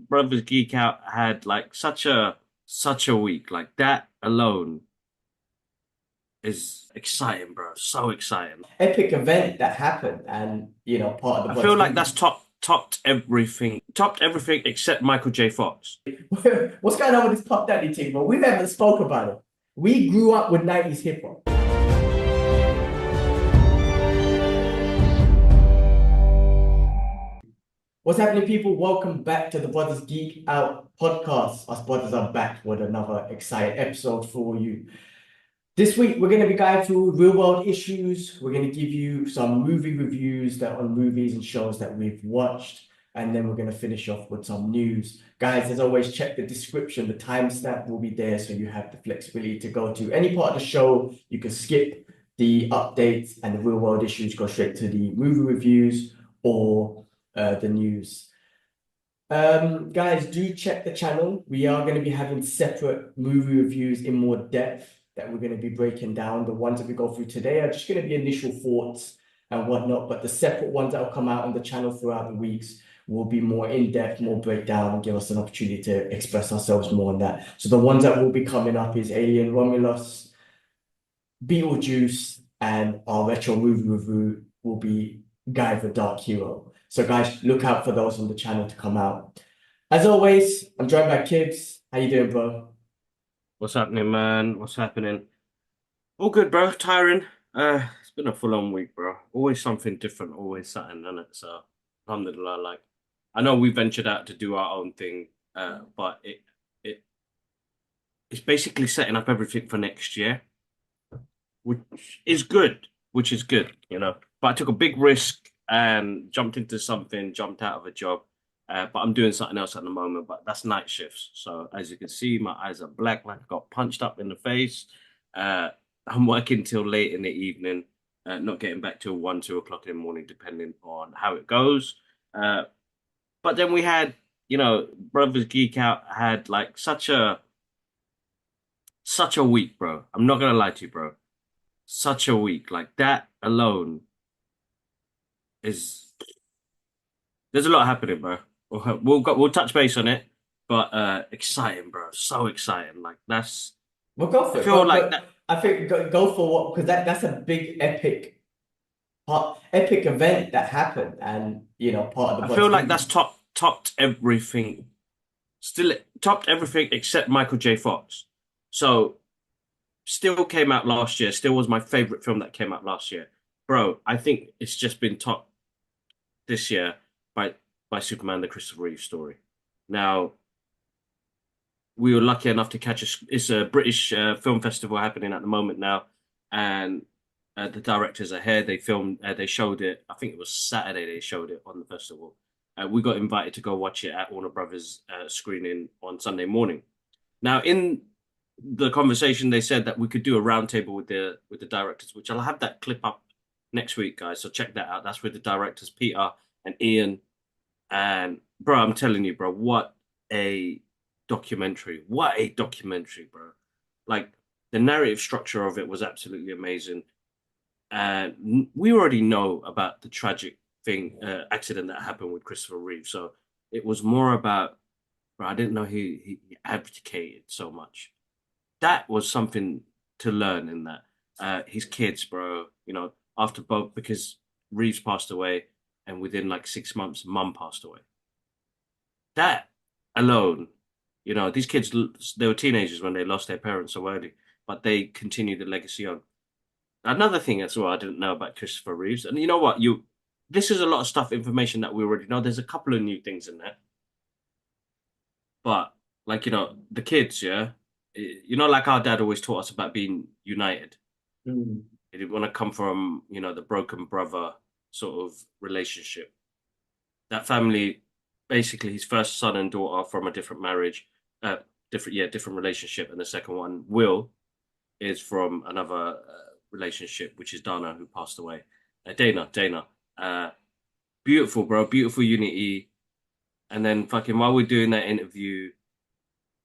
Brothers Geekout had like such a week. Like that alone is exciting, bro. So exciting. Epic event that happened, and part of the I feel Brothers like Geek. that's topped everything except Michael J. Fox. What's going on with this Pop Daddy thing, bro? We never spoke about it. We grew up with 90s hip hop. What's happening, people? Welcome back to the Brothers Geek Out Podcast. Us brothers are back with another exciting episode for you. This week, we're going to be going through real world issues. We're going to give you some movie reviews that on movies and shows that we've watched. And then we're going to finish off with some news. Guys, as always, check the description. The timestamp will be there so you have the flexibility to go to any part of the show. You can skip the updates and the real world issues, go straight to the movie reviews or the news. Guys, do check the channel. We are going to be having separate movie reviews in more depth that we're going to be breaking down. The ones that we go through today are just going to be initial thoughts and whatnot, but the separate ones that will come out on the channel throughout the weeks will be more in-depth, more breakdown, and give us an opportunity to express ourselves more on that. So the ones that will be coming up is Alien Romulus, Beetlejuice, and our retro movie review will be Guy the Dark Hero. So guys, look out for those on the channel to come out. As always, I'm joined by Kibbs. How you doing, bro? What's happening, man? What's happening? All good, bro. Tiring. It's been a full-on week, bro. Always something different, always something, isn't it? So, alhamdulillah, like I know we ventured out to do our own thing, but it it's basically setting up everything for next year, which is good, But I took a big risk and jumped into something, jumped out of a job. But I'm doing something else at the moment, but that's night shifts. So as you can see, my eyes are black, like I got punched up in the face. Uh, I'm working till late in the evening, not getting back till 1, 2 o'clock in the morning, depending on how it goes. Uh, but then we had, Brothers Geek Out had like such a week, bro. I'm not gonna lie to you, bro. Such a week. Like that alone is there's a lot happening, bro. We'll touch base on it, but exciting, bro. So exciting. Like that's Well, go I for it. feel Go, like go. that. I think go for what, because that's a big epic event that happened, and part of the I Brothers feel like Geek. that's topped everything. Still topped everything except Michael J. Fox. So still came out last year. Still was my favorite film that came out last year, bro. I think it's just been topped this year by Superman: The Christopher Reeve Story. Now we were lucky enough to catch it's a British film festival happening at the moment now, and the directors are here. They filmed, they showed it. I think it was Saturday. They showed it on the festival. We got invited to go watch it at Warner Brothers screening on Sunday morning. Now, in the conversation, they said that we could do a roundtable with the directors, which I'll have that clip up next week, guys. So check that out. That's with the directors, Peter and Ian. And bro, I'm telling you, bro, what a documentary. What a documentary, bro. Like the narrative structure of it was absolutely amazing. And we already know about the tragic accident that happened with Christopher Reeve. So it was more about, bro, I didn't know he advocated so much. That was something to learn in that. His kids, bro, after both, because Reeves passed away, and within like 6 months, mum passed away. That alone, these kids, they were teenagers when they lost their parents so early, but they continued the legacy on. Another thing as well I didn't know about Christopher Reeves, and you know what, this is a lot of stuff, information that we already know. There's a couple of new things in there, but like the kids, yeah, like our dad always taught us about being united. Mm. He didn't want to come from the broken brother sort of relationship. That family, basically, his first son and daughter from a different marriage, different relationship, and the second one, Will, is from another relationship, which is Dana, who passed away. Dana. Uh, Beautiful, bro. Beautiful unity. And then fucking while we're doing that interview,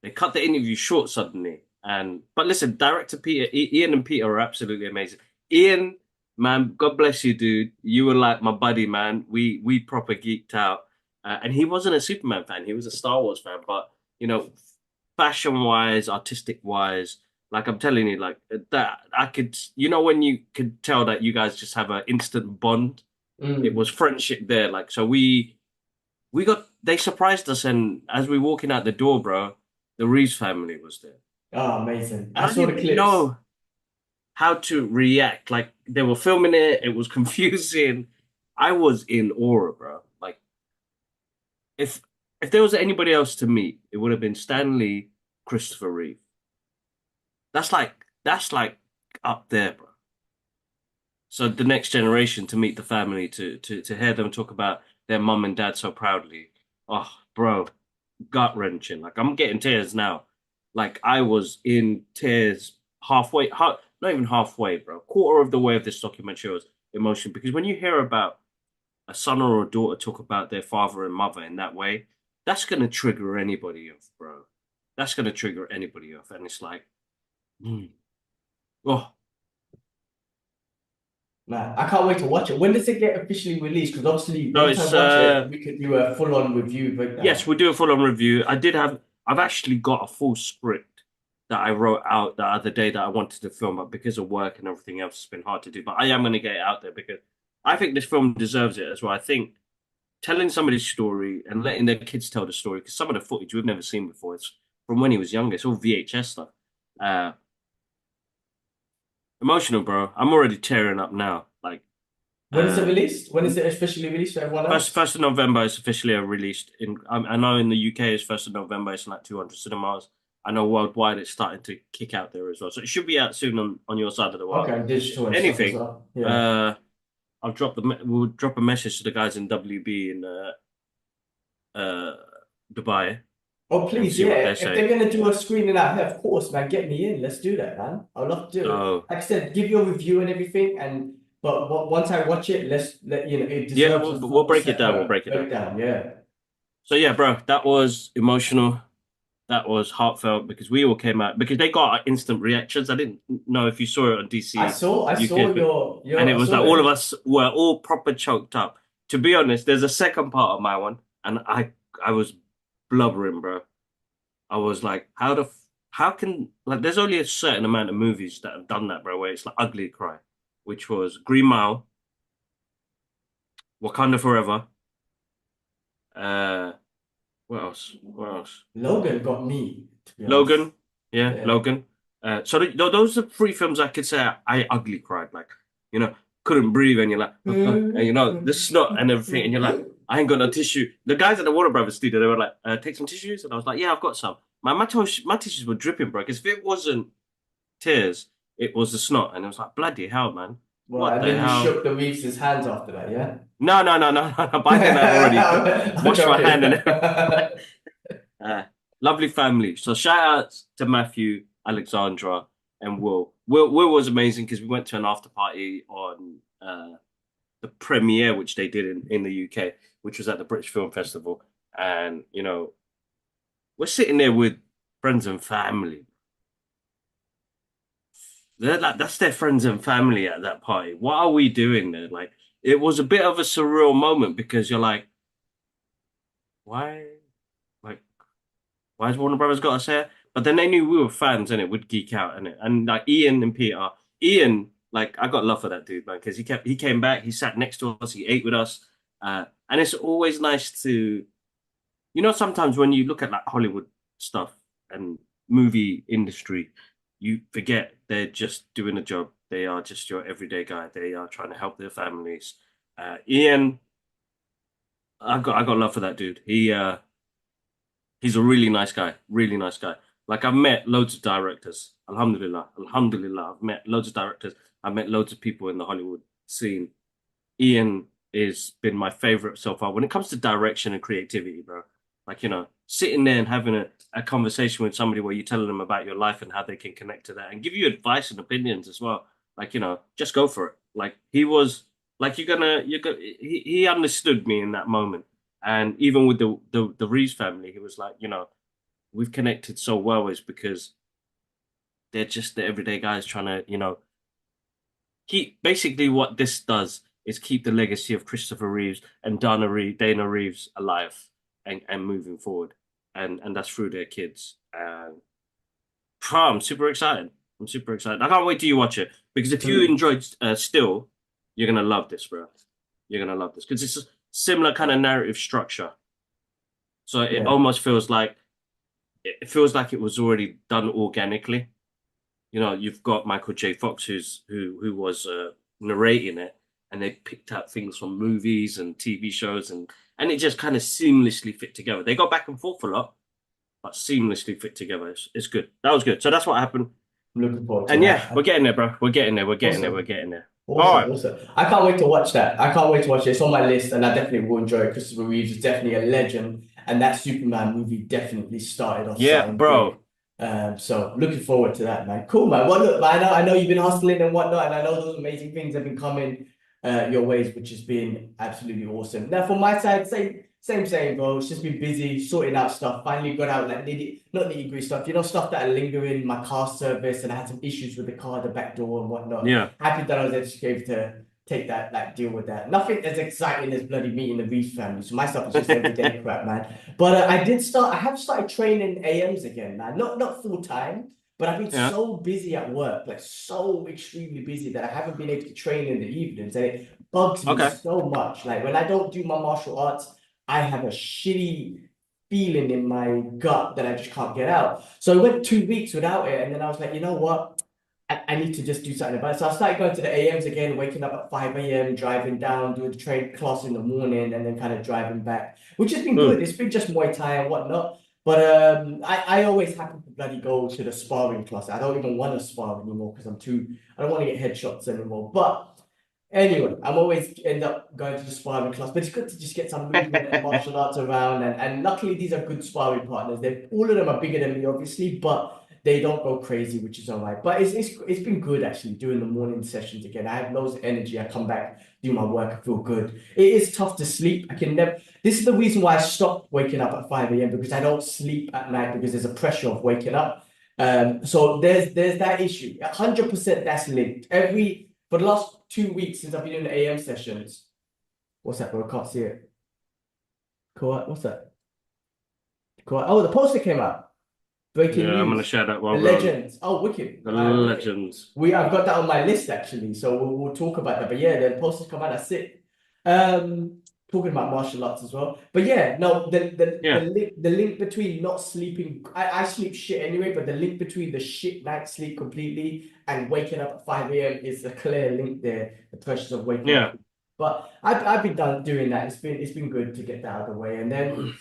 they cut the interview short suddenly. But listen, director Peter, Ian and Peter are absolutely amazing. Ian, man, God bless you, dude. You were like my buddy, man. We proper geeked out. And he wasn't a Superman fan. He was a Star Wars fan. But fashion wise, artistic wise, like I'm telling you, like that, I could, when you could tell that you guys just have an instant bond. It Mm. was friendship there. Like so, they surprised us, and as we walking out the door, bro, the Reeves family was there, Oh, amazing. and I I saw the didn't clips. know how to react. Like they were filming it, it was confusing. I was in awe, bro. Like if if there was anybody else to meet, it would have been Stanley, Christopher Reeve. That's like up there, bro. So the next generation to meet the family, to hear them talk about their mum and dad so proudly. Oh, bro, gut wrenching. Like I'm getting tears now. Like I was in tears halfway, not even halfway, bro. Quarter of the way of this documentary was emotion because when you hear about a son or a daughter talk about their father and mother in that way, that's gonna trigger anybody off, bro. That's gonna trigger anybody off, and it's like, mm, oh Man, I can't wait to watch it. When does it get officially released? Because obviously, no, once I it's watch it, we could do a full-on review yes, breakdown. we do a full-on review. I've actually got a full script that I wrote out the other day that I wanted to film, but because of work and everything else, it's been hard to do. But I am going to get it out there because I think this film deserves it as well. I think telling somebody's story and letting their kids tell the story, because some of the footage we've never seen before, it's from when he was younger. It's all VHS stuff. Uh, Emotional, bro. I'm already tearing up now. Like, When is it uh, released? When is it officially released for everyone else? First of November is officially released in. I know in the UK it's 1st of November. It's like 200 cinemas. I know worldwide it's starting to kick out there as well. So it should be out soon on your side of the world. Okay, and digital and stuff as Anything, well. Yeah. uh, we'll drop a message to the guys in WB in uh Dubai Oh, and please, see what yeah. they If say. they're gonna do a screening out here, of course, man, get me in. Let's do that, man. I'd love to do it. So Like I said, give your review and everything, and but once I watch it, let's let you know it yeah, deserves a we'll full break it down. We'll separate break it down. breakdown. Yeah. So yeah, bro, that was emotional. That was heartfelt because we all came out because they got instant reactions. I didn't know if you saw it on DC I saw UK, and your it I was like saw all of it. us were all proper choked up. To be honest, there's a second part of my one, and I was blubbering, bro. I was like, how can like there's only a certain amount of movies that have done that, bro, where it's like ugly cry, which was Green Mile, Wakanda Forever, uh, what else? What else? Logan got me, to be honest. Logan, yeah, Yeah. Logan. So those are three films I could say I ugly cried, like you know, couldn't breathe, and you're like, and the snot and everything, and you're like, I ain't got no tissue. The guys at the Warner Brothers studio, they were like, take some tissues, and I was like, yeah, I've got some. My tissues were dripping, bro. Because if it wasn't tears, it was the snot, and it was like, bloody hell, man, Well, what and the then you hell? shook the Reeves' hands after that, yeah? No, no, no, no, no. By then I've already I'm washed my joking. hand and everything. Uh, Lovely family. So shout out to Matthew, Alexandra, and Will. Will was amazing because we went to an after party on the premiere, which they did in the UK, which was at the British Film Festival. And, we're sitting there with friends and family. They're like, that's their friends and family at that party. What are we doing there? Like, it was a bit of a surreal moment because you're like, why? Like, why has Warner Brothers got us here? But then they knew we were fans and it would geek out in it. And like Ian and Peter, Ian, like I got love for that dude, man, because he came back, he sat next to us, he ate with us. And it's always nice to, sometimes when you look at like Hollywood stuff and movie industry, you forget they're just doing a job. They are just your everyday guy. They are trying to help their families. Ian, I got love for that dude. He's a really nice guy, really nice guy. Like I've met loads of directors. Alhamdulillah, Alhamdulillah. I've met loads of directors. I've met loads of people in the Hollywood scene. Ian has been my favorite so far when it comes to direction and creativity, bro. Like, sitting there and having a conversation with somebody where you're telling them about your life and how they can connect to that and give you advice and opinions as well. Like, just go for it. Like he was like he understood me in that moment. And even with the Reeves family, he was like, we've connected so well is because they're just the everyday guys trying to, keep basically what this does. is keep the legacy of Christopher Reeves and Dana Reeves alive and moving forward, and that's through their kids. And I'm super excited. I'm super excited. I can't wait till you watch it because if you Mm. enjoyed Still, you're gonna love this, bro. You're gonna love this because it's a similar kind of narrative structure. So it Yeah. almost feels like it was already done organically. You know, you've got Michael J. Fox who was narrating it, and they picked out things from movies and TV shows, and it just kind of seamlessly fit together. They got back and forth a lot, but seamlessly fit together. It's good. That was good. So that's what happened. I'm looking forward to And yeah, we're that. getting there, bro. We're getting there. We're getting there. We're Awesome. getting there. All Awesome, right. awesome. I can't wait to watch that. I can't wait to watch it. It's on my list, and I definitely will enjoy it. Christopher Reeves is definitely a legend, and that Superman movie definitely started off Yeah, something great. bro. So looking forward to that, man. Cool, man. Well, look, I know you've been hustling and whatnot, and I know those amazing things have been coming your ways, which has been absolutely awesome. Now, from my side, same, bro. It's just been busy sorting out stuff. Finally got out like not nitty-gritty stuff, stuff that are lingering, my car service, and I had some issues with the car, the back door and whatnot. Yeah. Happy that I was just able to take that, like, deal with that. Nothing as exciting as bloody meeting the Reeves family. So my stuff is just everyday crap, man. But I have started training AMs again, man. Not full time, but I've been Yeah. so busy at work, like so extremely busy that I haven't been able to train in the evenings, and it bugs me Okay. so much. Like when I don't do my martial arts, I have a shitty feeling in my gut that I just can't get out. So I went 2 weeks without it, and then I was like, you know what? I need to just do something about it. So I started going to the AMs again, waking up at 5 a.m., driving down, doing the train class in the morning, and then kind of driving back, which has been good. It's been just Muay Thai and whatnot. But I always happen to bloody go to the sparring class. I don't even want to spar anymore because I don't want to get headshots anymore. But anyway, I'm always end up going to the sparring class. But it's good to just get some movement and martial arts around. And luckily, these are good sparring partners. All of them are bigger than me, obviously, but they don't go crazy, which is all right. But it's been good actually doing the morning sessions again. I have loads of energy. I come back, do my work, I feel good. It is tough to sleep. I can never. This is the reason why I stopped waking up at 5 a.m. because I don't sleep at night because there's a pressure of waking up. So there's that issue. 100% that's linked. For the last 2 weeks since I've been in the AM sessions. What's that, bro? I can't see it. Cool. What's that? Cool. Oh, the poster came out. Breaking Yeah, I'm gonna news. share that The one, bro. legends. Oh, wicked. The Wicked. legends. I've got that on my list actually, so we'll talk about that. But yeah, the posters come out. That's it. Talking about martial arts as well. But yeah, no, Yeah. the link between not sleeping. I sleep shit anyway, but the link between the shit night sleep completely and waking up at 5 a.m. is a clear link there. The pressures of waking Yeah. up. But I've been done doing that. It's been good to get that out of the way, and then.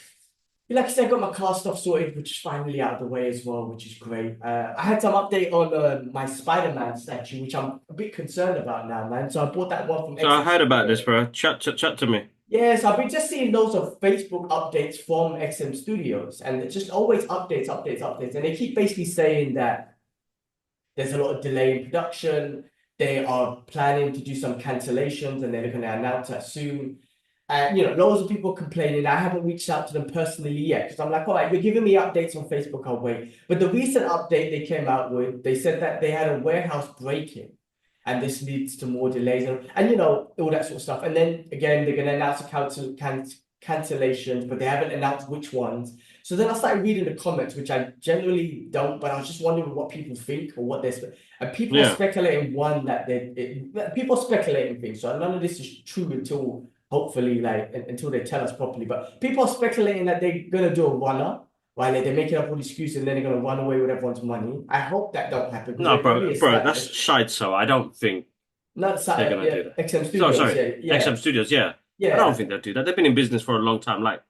Like I said, I got my car stuff sorted, which is finally out of the way as well, which is great. I had some update on my Spider-Man statue, which I'm a bit concerned about now, man. So I bought that one from So I XM heard about Studios. this, bro. Chat to me. Yes, I've been just seeing loads of Facebook updates from XM Studios, and it's just always updates, and they keep basically saying that there's a lot of delay in production. They are planning to do some cancellations, and they're going to announce that soon. Loads of people complaining. I haven't reached out to them personally yet because I'm like, all right, you're giving me updates on Facebook. I'll wait. But the recent update they came out with, they said that they had a warehouse break-in, and this leads to more delays and all that sort of stuff. And then again, they're going to announce cancellations, but they haven't announced which ones. So then I started reading the comments, which I generally don't, but I was just wondering what people think or what and people are speculating people are speculating things. So none of this is true until hopefully until they tell us properly. But people are speculating that they're gonna do a runner, right? Like they're making up all the excuses and then they're gonna run away with everyone's money. I hope that don't happen because No, they're very bro, that's established. shite. So I don't think Not they're gonna do that. XM No, Studios, sorry, yeah, XM Studios. Yeah, I don't yeah. think they'll do that. They've been in business for a long time. Like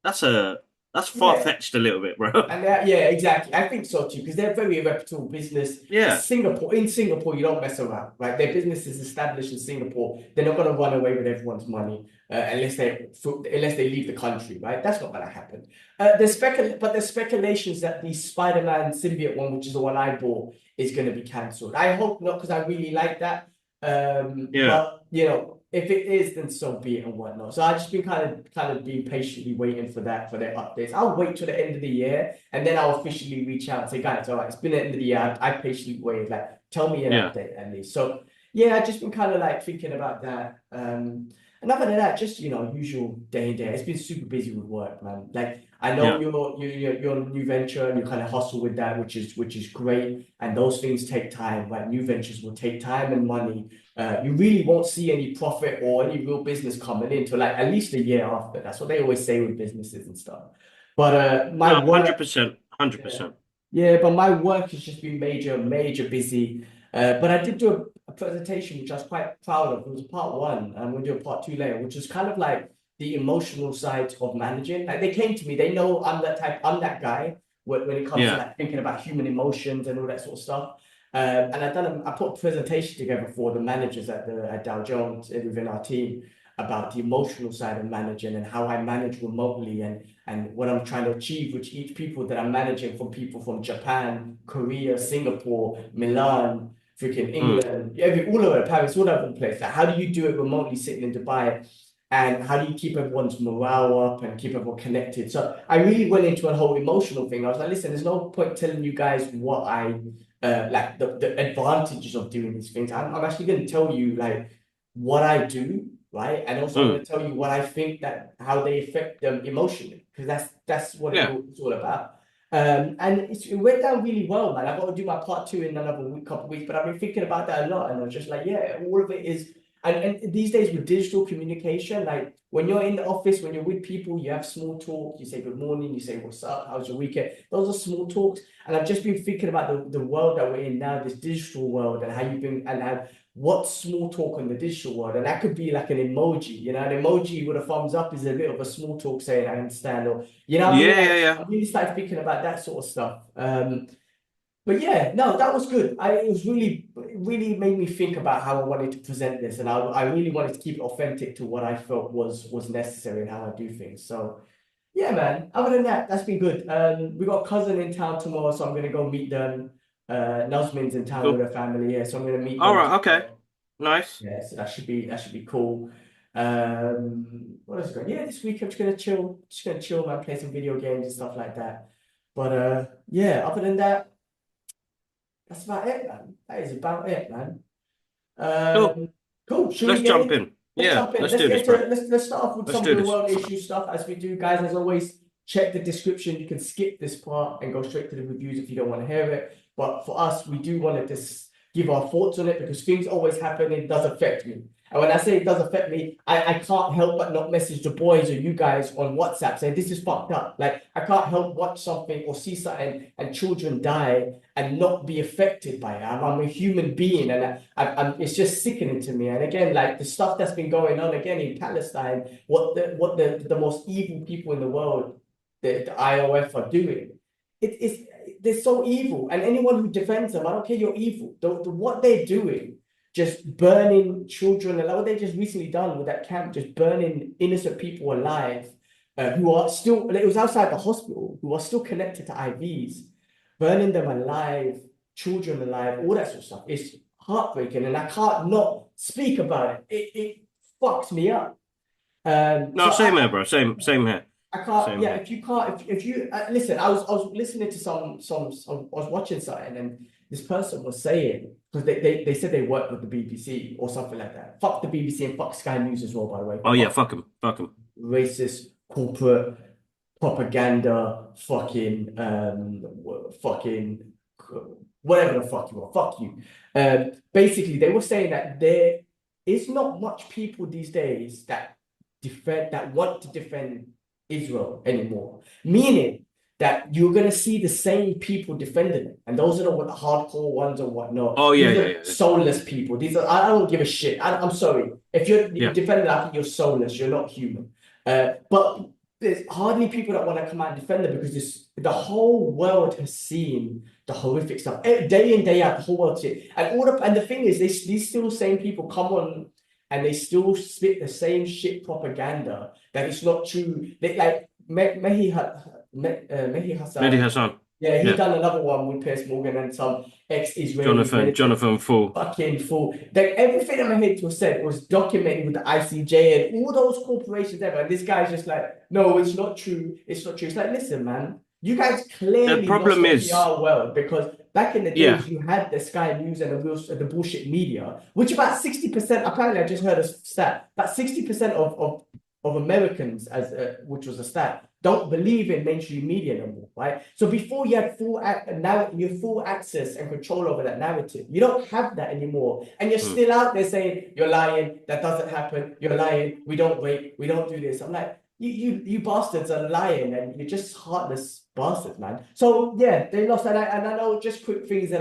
that's Yeah. far-fetched a little bit, bro. And yeah, exactly. I think so too, because they're a very reputable business. Yeah. In Singapore, you don't mess around, right? Their business is established in Singapore. They're not going to run away with everyone's money unless they leave the country, right? That's not going to happen. There's speculations that the Spider-Man symbiote one, which is the one I bought, is going to be cancelled. I hope not, because I really like that. But if it is, then so be it and whatnot. So I've just been kind of being patiently waiting for their updates. I'll wait till the end of the year and then I'll officially reach out and say, guys, all right, it's been the end of the year. I patiently waited. Like, tell me an update at least. So yeah, I've just been kind of like thinking about that. And other than that, just usual day in day. It's been super busy with work, man. Like I know Yeah. you're on a new venture and you kind of hustle with that, which is great. And those things take time. Like new ventures will take time and money. You really won't see any profit or any real business coming in until like at least a year after. That's what they always say with businesses and stuff. But my No, work, 100%. yeah, 100%. yeah, but my work has just been major busy. But I did do a presentation which I was quite proud of. It was part one, and we'll do a part two later, which is kind of like the emotional side of managing. Like they came to me, they know I'm that type, I'm that guy when it comes to Yeah. like thinking about human emotions and all that sort of stuff. And I put a presentation together for the managers at Dow Jones within our team about the emotional side of managing and how I manage remotely and what I'm trying to achieve with each people that I'm managing, from people from Japan, Korea, Singapore, Milan, freaking Mm. England, all over Paris, all over the place. Like, how do you do it remotely sitting in Dubai? And how do you keep everyone's morale up and keep everyone connected? So I really went into a whole emotional thing. I was like, listen, there's no point telling you guys what I like the advantages of doing these things. I'm actually going to tell you like what I do, right? And also I'm going Mm. to tell you what I think that how they affect them emotionally, because that's what Yeah. it's all about. And it went down really well, man. I've got to do my part two in another couple of weeks, but I've been thinking about that a lot, and I was just like, yeah, all of it is. And these days with digital communication, like when you're in the office, when you're with people, you have small talk, you say good morning, you say what's up, how's your weekend? Those are small talks. And I've just been thinking about the world that we're in now, this digital world, and how you've been, and how what small talk in the digital world. And that could be like an emoji, an emoji with a thumbs up is a bit of a small talk saying I understand, or what I mean? Yeah, yeah, Like yeah. I really started thinking about that sort of stuff. But yeah, no, that was good. It was really made me think about how I wanted to present this, and I really wanted to keep it authentic to what I felt was necessary and how I do things. So yeah, man. Other than that, that's been good. We got a cousin in town tomorrow, so I'm gonna go meet them. Nazmin's in town with Cool. her family, yeah, so I'm gonna meet All them right. Okay. tomorrow. Nice. Yeah, so that should be cool. What else going? Yeah, this week I'm just gonna chill, man, play some video games and stuff like that. But yeah, other than that, that's about it, man. That is about it, man. Cool. Cool. Should we Let's get jump in? in. Let's Yeah. jump in. Let's Let's do get this, bro. into let's start off with Let's some do real this. world issue stuff as we do, guys. As always, check the description. You can skip this part and go straight to the reviews if you don't want to hear it. But for us, we do want to just give our thoughts on it because things always happen. It does affect me. And when I say it does affect me, I can't help but not message the boys or you guys on WhatsApp saying this is fucked up. Like I can't help watch something or see something and children die and not be affected by it. I'm a human being, and it's just sickening to me. And again, like the stuff that's been going on again in Palestine, what the most evil people in the world, the IOF are doing, they're so evil. And anyone who defends them, I don't care, you're evil. What they're doing, just burning children, and like what they just recently done with that camp, just burning innocent people alive, who are still, it was outside the hospital, who are still connected to IVs, burning them alive, children alive, all that sort of stuff. It's heartbreaking, and I can't not speak about it. It fucks me up. No, So same here, bro. Same here. I can't. Same Yeah, here. if you can't, if you listen, I was listening to I was watching something, and this person was saying because they said they worked with the BBC or something like that. Fuck the BBC and fuck Sky News as well, by the way. Oh yeah, Fuck fuck him. Fuck him. racist corporate propaganda, fucking whatever the fuck you are, fuck you. Basically, they were saying that there is not much people these days that want to defend Israel anymore. Meaning that you're gonna see the same people defending it, and those are the hardcore ones or whatnot. Oh yeah, These yeah, are yeah. soulless people. These are I don't give a shit. I'm sorry if you're Yeah. defending that, you're soulless. You're not human. But there's hardly people that want to come out and defend it because the whole world has seen the horrific stuff day in day out. The whole world see it. And the thing is, these still same people come on and they still spit the same shit propaganda that it's not true. They like Mehi Mehdi Hassan. Hassan. Yeah, he Yeah. done another one with Piers Morgan and some ex-Israeli military Jonathan Fool. fucking fool. Like everything that Mahid was said was documented with the ICJ and all those corporations ever. And this guy's just like, no, it's not true. It's not true. It's like, listen, man, You guys The clearly lost problem the is, PR world because back in the yeah, days you had the Sky News and the bullshit media, which about 60%, apparently I just heard a stat, about 60% of Americans, which was a stat, don't believe in mainstream media no more, right? So before you had full access and control over that narrative. You don't have that anymore. And you're still out there saying, you're lying, that doesn't happen, you're lying, we don't rape, we don't do this. I'm like, you bastards are lying and you're just heartless bastards, man. So yeah, they lost. And I know just quick things that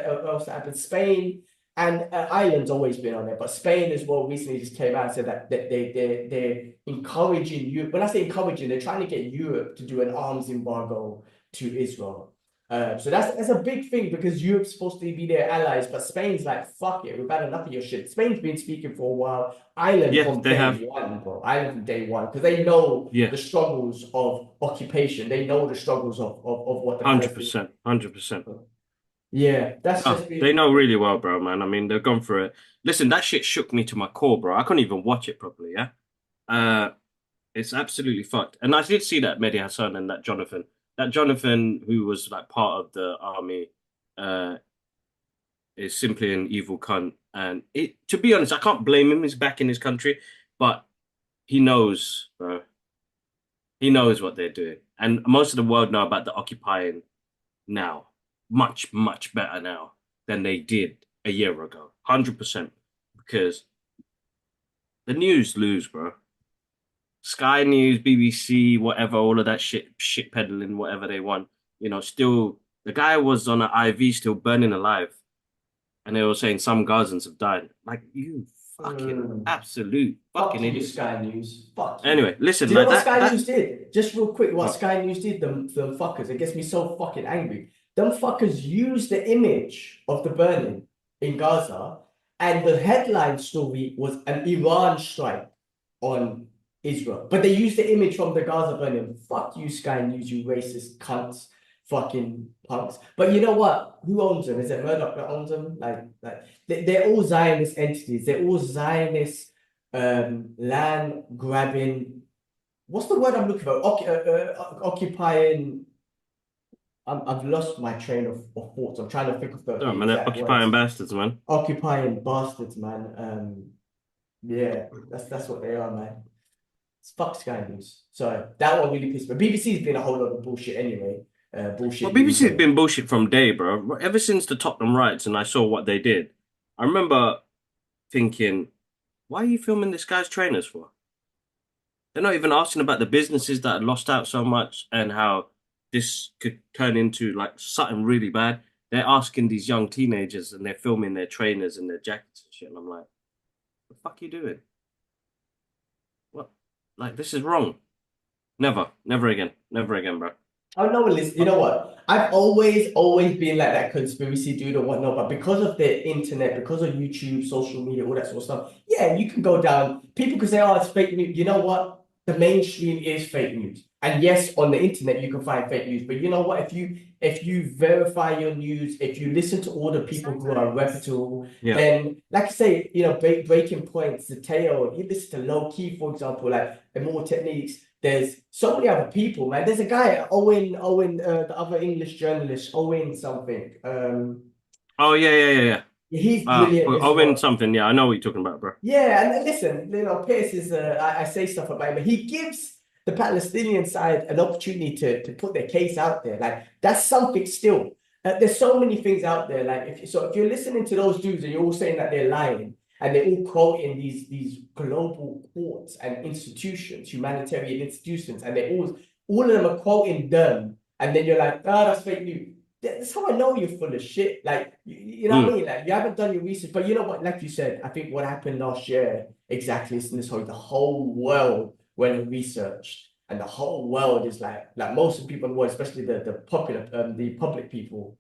else happened. Spain and Ireland's always been on there, but Spain as well recently just came out and said that they're encouraging you. When I say encouraging, they're trying to get Europe to do an arms embargo to Israel. So that's a big thing because Europe's supposed to be their allies, but Spain's like, fuck it, we've had enough of your shit. Spain's been speaking for a while. Ireland yeah, from they day have, one, bro. Ireland from day one, because they know yeah, the struggles of occupation. They know the struggles of what the Palestinians. 100%, 100%. Yeah, that's Oh, just they been. know really well, bro, man. I mean, they've gone through it. Listen, that shit shook me to my core, bro. I couldn't even watch it properly, yeah? Uh, it's absolutely fucked. And I did see that Mehdi Hassan and that Jonathan. That Jonathan, who was like part of the army, uh, is simply an evil cunt. And to be honest, I can't blame him. He's back in his country, but he knows, bro. He knows what they're doing. And most of the world know about the occupying now. Much, much better now than they did a year ago. 100%. Because the news lose, bro. Sky News, BBC, whatever, all of that shit peddling, whatever they want. Still, the guy was on an IV still burning alive. And they were saying some Gazans have died. Like, you fucking absolute Fuck fucking you, idiot. Sky News. Fuck you. Anyway, listen, Do you know like what that, Sky that, News did? Just real quick, what what? Sky News did, them fuckers, it gets me so fucking angry. Them fuckers used the image of the burning in Gaza, and the headline story was an Iran strike on Israel. But they used the image from the Gaza burning. Fuck you, Sky News, you racist cunts, fucking punks. But you know what? Who owns them? Is it Murdoch that owns them? Like they're all Zionist entities. They're all Zionist land grabbing. What's the word I'm looking for? Occupying. I've lost my train of thoughts. I'm trying to think of Oh, the man, they're exact occupying words. bastards, man. Occupying bastards, man. Yeah, that's what they are, man. It's fuck Sky News. So that one really pissed me. BBC's been a whole lot of bullshit anyway. Well, Bullshit news BBC's and been bullshit from day, bro. Ever since the Tottenham riots and I saw what they did, I remember thinking, why are you filming this guy's trainers for? They're not even asking about the businesses that had lost out so much and how this could turn into like something really bad. They're asking these young teenagers and they're filming their trainers and their jackets and shit. And I'm like, what the fuck are you doing? What? Like, this is wrong. Never, never again, bro. Oh no, listen, you know what? I've always been like that conspiracy dude or whatnot, but because of the internet, because of YouTube, social media, all that sort of stuff, yeah, you can go down. People can say, oh, it's fake news. You know what? The mainstream is fake news. And yes, on the internet you can find fake news. But you know what? If you verify your news, if you listen to all the people who are reputable, Yeah. then like I say, breaking points, the tail, you listen to low key, for example, like and more techniques. There's so many other people, man. There's a guy, Owen, the other English journalist, Owen something. Oh, yeah. He's brilliant Well, as Owen well. something. Yeah, I know what you're talking about, bro. Yeah, and listen, Pierce is, I say stuff about him, but he gives the Palestinian side an opportunity to put their case out there. Like, that's something still. There's so many things out there. Like, if you're listening to those dudes and you're all saying that they're lying, and they're all quoting these global courts and institutions, humanitarian institutions, and all of them are quoting them, and then you're like, oh, that's fake news. That's how I know you're full of shit. Like, you know what I mean? Like, you haven't done your research, but you know what? Like you said, I think what happened last year exactly is the whole world went and researched, and the whole world is like most of the people in the world, especially the public people,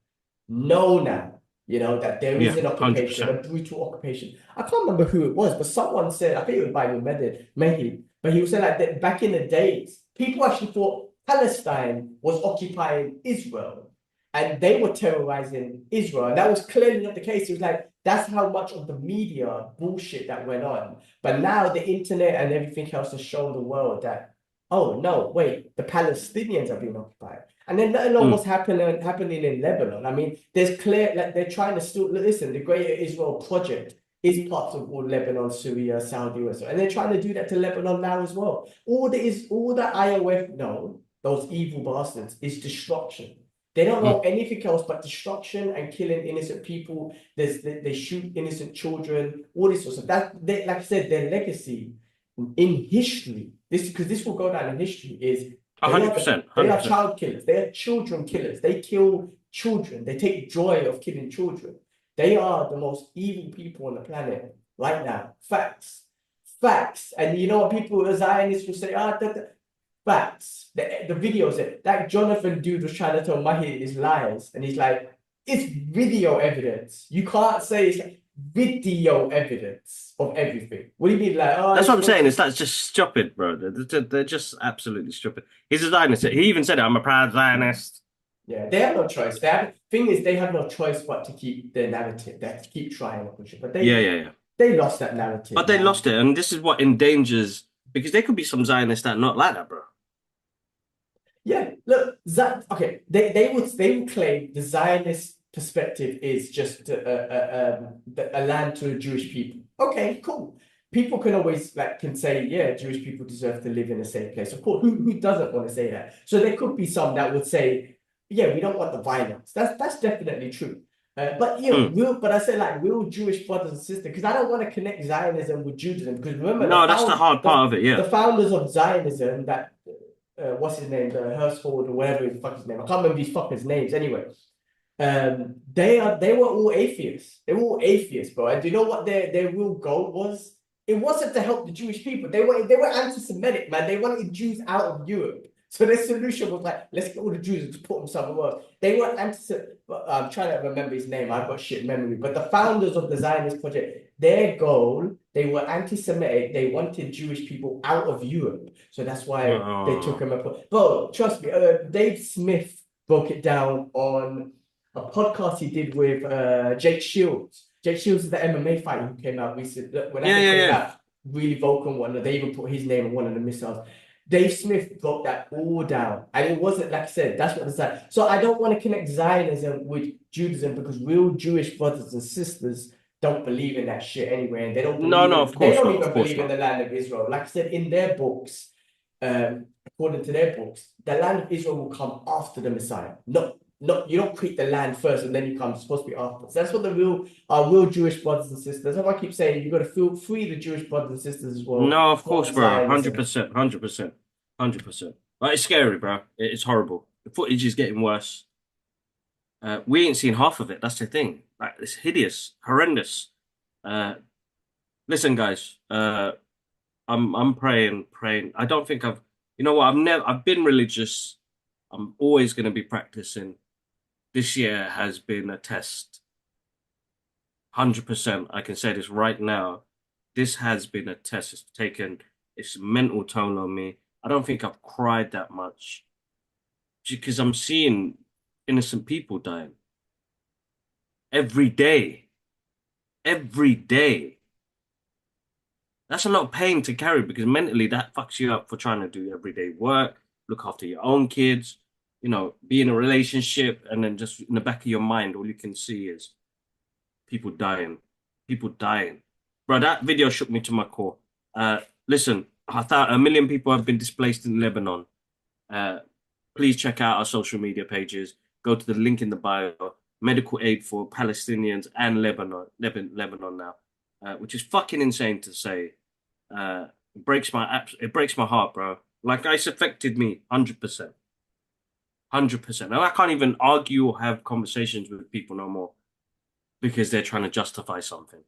know now. That there is Yeah, an occupation, a 100%. brutal occupation. I can't remember who it was, but someone said, I think it was Bible Mehi, but he was saying like that back in the days, people actually thought Palestine was occupying Israel and they were terrorizing Israel. And that was clearly not the case. It was like, that's how much of the media bullshit that went on. But now the internet and everything else has shown the world that, oh, no, wait, the Palestinians are being occupied. And then let alone Mm. what's happening in Lebanon. I mean, there's clear like they're trying to still listen. The Greater Israel Project is part of all Lebanon, Syria, Saudi, and they're trying to do that to Lebanon now as well. All that IOF know, those evil bastards, is destruction. They don't know Mm. anything else but destruction and killing innocent people. They shoot innocent children, all this sort of stuff. Like I said, their legacy in history, this will go down in history, is hundred percent, they hundred are percent. child killers. They are children killers. They kill children. They take joy of killing children. They are the most evil people on the planet right now. Facts. Facts. And you know what people, the Zionists will say, facts. The videos that Jonathan dude was trying to tell Mahi is lies. And he's like, it's video evidence. You can't say it's like video evidence of everything. What do you mean? Like, oh, That's what I'm saying. That's just stupid, bro. They're just absolutely stupid. He's a Zionist. He even said it. I'm a proud Zionist. Yeah, they have no choice. Thing is, they have no choice but to keep their narrative. They have to keep trying to push it. But Yeah. they lost that narrative. But they man. lost it, and this is what endangers, because there could be some Zionists that are not like that, bro. Yeah, look, okay. They would claim the Zionist perspective is just a land to the Jewish people. Okay, cool. People can always can say, yeah, Jewish people deserve to live in a safe place. Of course, who doesn't want to say that? So there could be some that would say, yeah, we don't want the violence. That's definitely true. But but I say real Jewish brothers and sisters, because I don't want to connect Zionism with Judaism. Because remember, No, that's the hard part of it. Yeah. the founders of Zionism, that what's his name, the Herzford or whatever the fuck his name. I can't remember these fuckers' names anyway. They were all atheists. They were all atheists, bro. And do you know what their real goal was? It wasn't to help the Jewish people. They were anti-Semitic, man. They wanted Jews out of Europe. So their solution was like, let's get all the Jews and just put them somewhere else. They were I'm trying to remember his name. I've got shit memory. But the founders of the Zionist project, their goal, they were anti-Semitic. They wanted Jewish people out of Europe. So that's why they took them apart. But trust me, Dave Smith broke it down on a podcast he did with Jake Shields. Jake Shields is the MMA fighter who came out recently. When I came out, really vocal one. They even put his name on one of the missiles. Dave Smith broke that all down. And it wasn't, like I said, that's what the Zion. So I don't want to connect Zionism with Judaism, because real Jewish brothers and sisters don't believe in that shit anyway. And they don't believe they don't even believe in the land of Israel. Like I said, in their books, according to their books, the land of Israel will come after the Messiah. No, you don't create the land first and then you come. It's supposed to be after. So that's what our real Jewish brothers and sisters. That's what I keep saying. You got to free the Jewish brothers and sisters as well. No, of course, bro. 100%, 100%, 100%. Like, it's scary, bro. It's horrible. The footage is getting worse. We ain't seen half of it. That's the thing. Like, it's hideous, horrendous. Listen, guys. I'm praying. I don't think you know what? I've been religious. I'm always going to be practicing. This year has been a test. 100%. I can say this right now. This has been a test. It's taken its mental toll on me. I don't think I've cried that much because I'm seeing innocent people dying every day. Every day. That's a lot of pain to carry, because mentally that fucks you up for trying to do everyday work, look after your own kids, be in a relationship, and then just in the back of your mind, all you can see is people dying. People dying. Bro, that video shook me to my core. Listen, I thought 1 million people have been displaced in Lebanon. Please check out our social media pages. Go to the link in the bio. Medical aid for Palestinians and Lebanon now, which is fucking insane to say. It breaks my heart, bro. Like, it's affected me 100%. 100%. And I can't even argue or have conversations with people no more because they're trying to justify something.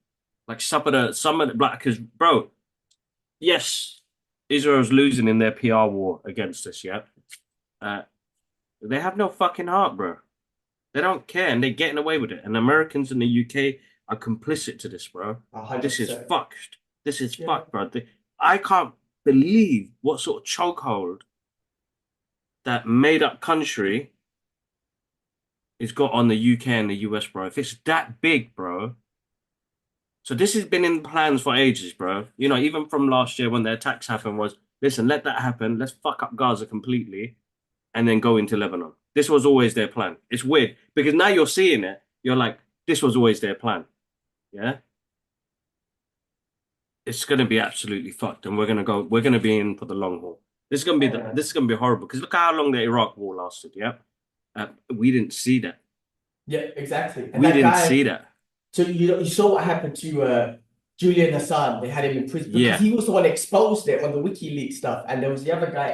Like some of the because, bro, yes, Israel's losing in their PR war against us, yeah. They have no fucking heart, bro. They don't care, and they're getting away with it. And Americans in the UK are complicit to this, bro. 100%. This is fucked. This is fucked, bro. I can't believe what sort of chokehold that made-up country has got on the UK and the US, bro. If it's that big, bro. So this has been in plans for ages, bro. Even from last year when the attacks happened was, listen, let that happen. Let's fuck up Gaza completely. and then go into Lebanon. This was always their plan. It's weird because now you're seeing it. You're like, this was always their plan. Yeah. It's going to be absolutely fucked, and we're going to be in for the long haul. This is going to be this is going to be horrible because look how long the Iraq war lasted. Yeah. We didn't see that. Yeah, exactly. And we that didn't guy, see that. So you saw what happened to Julian Assange. They had him in prison because he was the one that exposed it on the WikiLeaks stuff. And there was the other guy,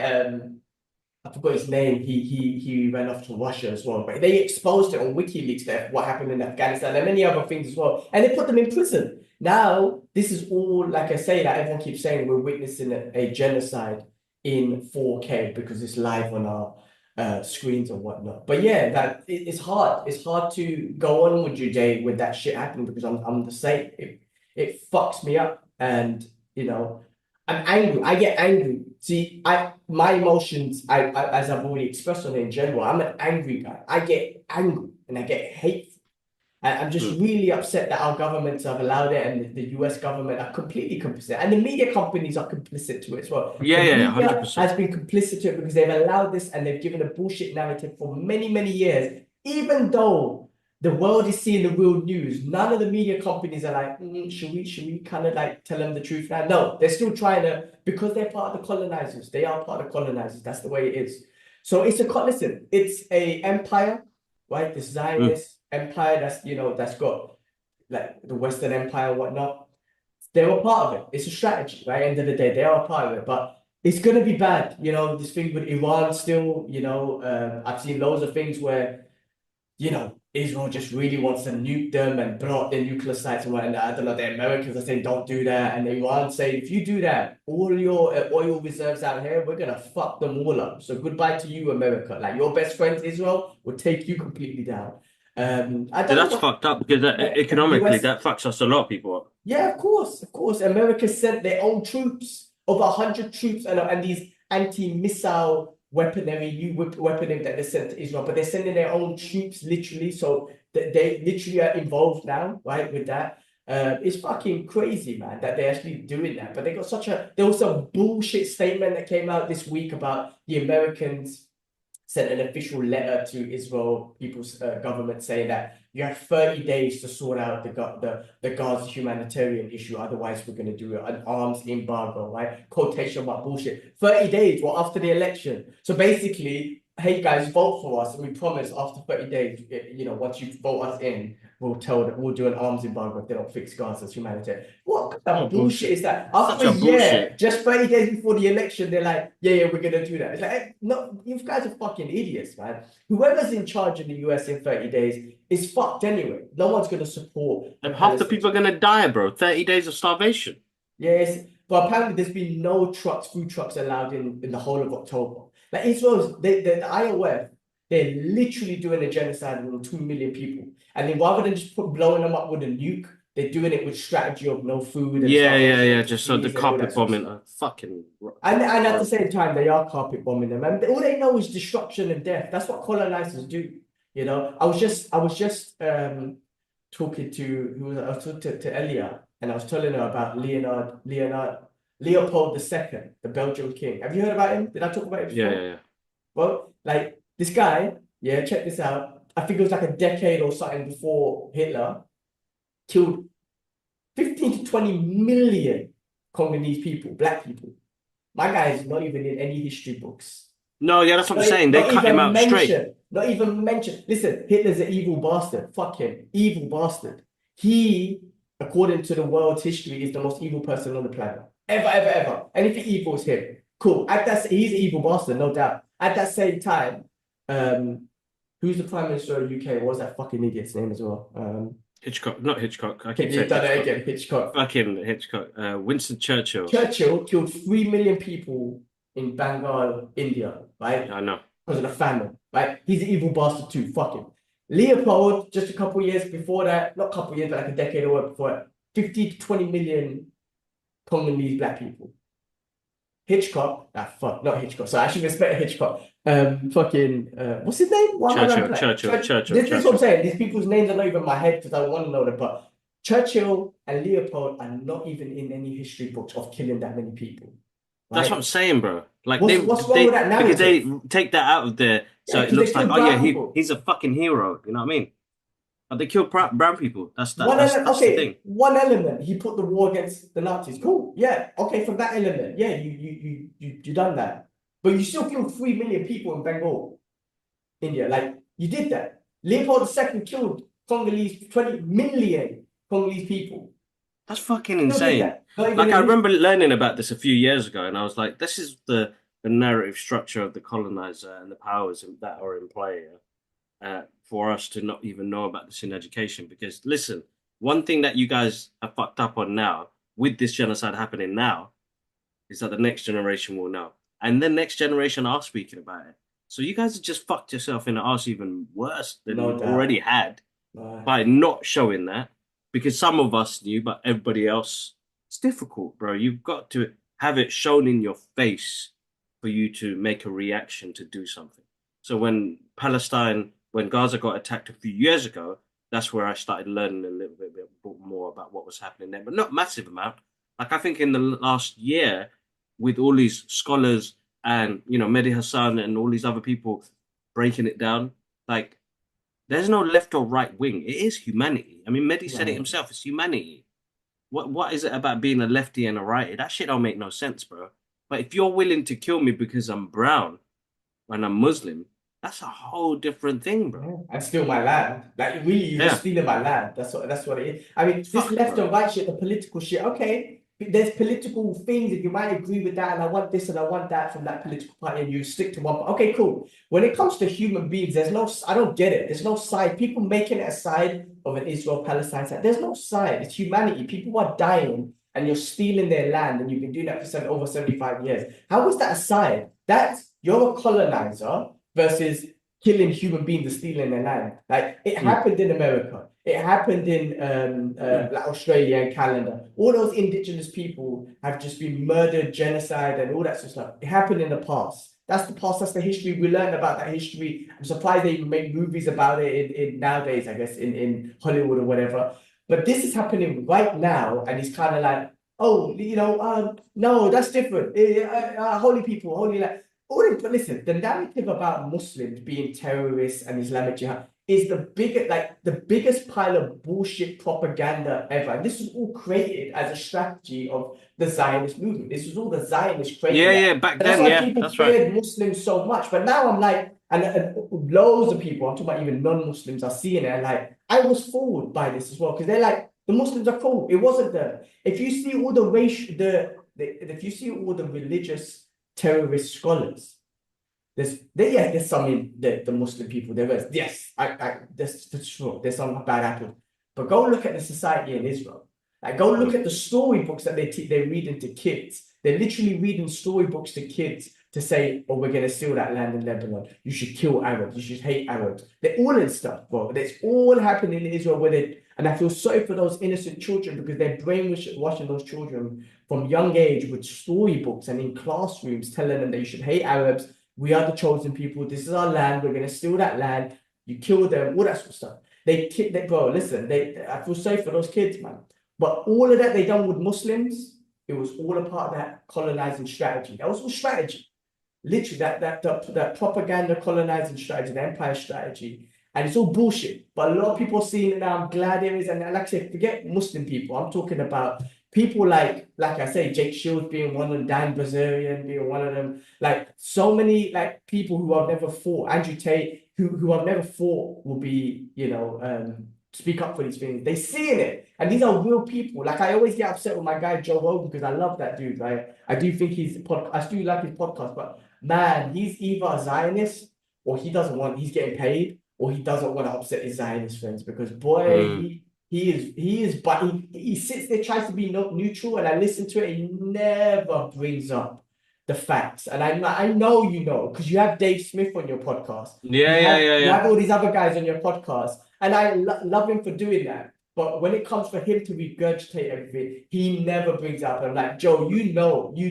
I forgot his name. He ran off to Russia as well. But they exposed it on WikiLeaks that what happened in Afghanistan and many other things as well. And they put them in prison. Now, this is all, like I say, like everyone keeps saying, we're witnessing a genocide in 4K because it's live on our screens and whatnot. But yeah, that it's hard. It's hard to go on with your day with that shit happening because I'm the same. It fucks me up, and you know, I'm angry. I get angry. See, my emotions, as I've already expressed on it in general, I'm an angry guy. I get angry and I get hateful. And I'm just really upset that our governments have allowed it, and the US government are completely complicit, and the media companies are complicit to it as well. Yeah, the media 100%. has been complicit to it because they've allowed this and they've given a bullshit narrative for many, many years. Even though the world is seeing the real news, none of the media companies are like, should we kind of like tell them the truth now? No, they're still trying to, because they're part of the colonizers. They are part of the colonizers. That's the way it is. So it's listen, it's a empire, right? The Zionist empire that's got like the Western Empire and whatnot. They were part of it. It's a strategy, right? End of the day, they are a part of it, but it's gonna be bad. This thing with Iran still, I've seen loads of things where, Israel just really wants to nuke them and blow up their nuclear sites and whatnot. I don't know, the Americans are saying don't do that, and Iran saying if you do that, all your oil reserves out here, we're gonna fuck them all up. So goodbye to you, America. Like your best friend Israel will take you completely down. That's fucked up because economically that fucks us a lot of people up. Yeah, of course. America sent their own troops, over 100 troops, and these anti-missile weaponry, new weaponry that they sent to Israel, but they're sending their own troops literally, so they literally are involved now, right, with that. It's fucking crazy, man, that they're actually doing that. But they got there was some bullshit statement that came out this week about the Americans sent an official letter to Israel people's government saying that you have 30 days to sort out the Gaza humanitarian issue. Otherwise, we're going to do an arms embargo, right? Quotation mark bullshit. 30 days, well, after the election. So basically, hey guys, vote for us, and we promise after 30 days, once you vote us in, we'll do an arms embargo if they don't fix Gaza's humanitarian. What kind of bullshit is that? After a year, just 30 days before the election, they're like, yeah, we're gonna do that. It's like, no, you guys are fucking idiots, man. Whoever's in charge in the US in 30 days is fucked anyway. No one's gonna support. And half the people are gonna die, bro. 30 days of starvation. Yes, but apparently there's been no food trucks allowed in the whole of October. Like Israel's, the IOF, they're literally doing a genocide on 2 million people. And then rather than just blowing them up with a nuke, they're doing it with strategy of no food. And yeah. Just so the carpet bombing. Fucking. And at the same time, they are carpet bombing them. And all they know is destruction and death. That's what colonizers do. I was just talking to Elia, and I was telling her about Leopold II, the Belgian king. Have you heard about him? Did I talk about him before? Yeah. Well, like this guy, check this out. I think it was like a decade or something before Hitler killed 15 to 20 million Congolese people, black people. My guy is not even in any history books. No, yeah, that's what I'm saying. They cut him out straight. Not even mention. Listen, Hitler's an evil bastard. Fuck him. Evil bastard. He, according to the world's history, is the most evil person on the planet. Ever. Anything evil is him. Cool. He's an evil bastard, no doubt. At that same time, who's the Prime Minister of the UK? What was that fucking idiot's name as well? Hitchcock, not Hitchcock. I keep saying Hitchcock. Hitchcock. Fucking Hitchcock. Winston Churchill. Churchill killed 3 million people in Bengal, India, right? I know. Because of the famine, right? He's an evil bastard too. Fuck him. Leopold, just a couple of years before that, not a couple of years, but like a decade or before that, 50 to 20 million Congolese black people. Hitchcock, not Hitchcock. So I should respect Hitchcock. What's his name? Churchill. This is what I'm saying. These people's names are not even in my head because I want to know them. But Churchill and Leopold are not even in any history books of killing that many people. That's what I'm right? saying, bro. Like What's wrong with that because they narrative? take that out of there, Yeah, so it because they looks like, killed oh yeah, brown people. he's a fucking hero. You know what I mean? But they killed brown people. One element, That's the okay, thing. one element. He put the war against the Nazis. Cool, yeah, okay. From that element, yeah, you done that, but you still killed 3 million people in Bengal, India. Like you did that. Leopold II killed Congolese 20 million Congolese people. That's fucking Still did insane. that. Not even Like an I issue. remember learning about this a few years ago, and I was like, this is the narrative structure of the colonizer and the powers that are in play for us to not even know about this in education. Because listen, one thing that you guys are fucked up on now with this genocide happening now is that the next generation will know, and the next generation are speaking about it. So you guys have just fucked yourself in the arse even worse than No you already doubt. had Right. by not showing that, because some of us knew, but everybody else, it's difficult, bro. You've got to have it shown in your face for you to make a reaction to do something. So when Gaza got attacked a few years ago, that's where I started learning a bit more about what was happening there, but not massive amount. Like I think in the last year, with all these scholars and Mehdi Hassan and all these other people breaking it down, like there's no left or right wing. It is humanity. I mean, Mehdi said it Right. himself. It's humanity. What is it about being a lefty and a righty? That shit don't make no sense, bro. But if you're willing to kill me because I'm brown and I'm Muslim, that's a whole different thing, bro. Yeah. And steal my land. Like really, you're just Yeah, stealing my land. That's what it is. I mean, this fucked, left bro. and right shit, the political shit. Okay, there's political things, and you might agree with that, and I want this and I want that from that political party, and you stick to one. Okay, cool. When it comes to human beings, there's no. I don't get it. There's no side. People making it a side of an Israel-Palestine side. There's no side. It's humanity. People are dying, and you're stealing their land, and you've been doing that for over 75 years. How is that a side? That's you're a colonizer versus killing human beings and stealing their land. Like it Mm. happened in America. It happened in like Australia and Canada. All those indigenous people have just been murdered, genocide, and all that sort of stuff. It happened in the past. That's the past. That's the history. We learned about that history. I'm surprised they even make movies about it in nowadays, I guess, in Hollywood or whatever. But this is happening right now, and it's kind of like, oh, no, that's different. Holy people, holy land. But listen, the narrative about Muslims being terrorists and Islamic Jihad is the biggest pile of bullshit propaganda ever. And this was all created as a strategy of the Zionist movement. This was all the Zionists creating Yeah, that. yeah. Back And that's then, why yeah, people that's right. feared Muslims so much. But now I'm like, and loads of people, I'm talking about even non-Muslims, are seeing it. And like, I was fooled by this as well because they're like, the Muslims are cool. It wasn't them. If you see all the racial, if you see all the religious terrorist scholars. There's some in the Muslim people. There is, yes, that's for sure. There's some bad apples. But go look at the society in Israel. Like, go look Mm. at the storybooks that they're reading to kids. They're literally reading storybooks to kids to say, oh, we're going to steal that land in Lebanon. You should kill Arabs. You should hate Arabs. They're all in stuff, bro. That's all happening in Israel with it. And I feel sorry for those innocent children because they're brainwashing those children from young age with storybooks and in classrooms telling them that you should hate Arabs. We are the chosen people. This is our land. We're going to steal that land. You kill them, all that sort of stuff. Bro, listen, I feel sorry for those kids, man. But all of that they done with Muslims, it was all a part of that colonizing strategy. That was all strategy. Literally, that propaganda colonizing strategy, the empire strategy. And it's all bullshit. But a lot of people are seeing it now. I'm glad there is. And like I said, forget Muslim people. I'm talking about people like I say, Jake Shields being one of them, Dan Bazarian being one of them. Like so many like people who have never fought, Andrew Tate, who have never fought will be, speak up for these things. They seeing it. And these are real people. Like I always get upset with my guy Joe Rogan because I love that dude, right? I do think I still like his podcast, but man, he's either a Zionist or he's getting paid, or he doesn't want to upset his Zionist friends because boy, Mm. he is, but he sits there, tries to be neutral, and I listen to it, he never brings up the facts. And I know because you have Dave Smith on your podcast. Yeah, yeah, yeah, You yeah. have all these other guys on your podcast, and I love him for doing that. But when it comes for him to regurgitate everything, he never brings up. I'm like, Joe, you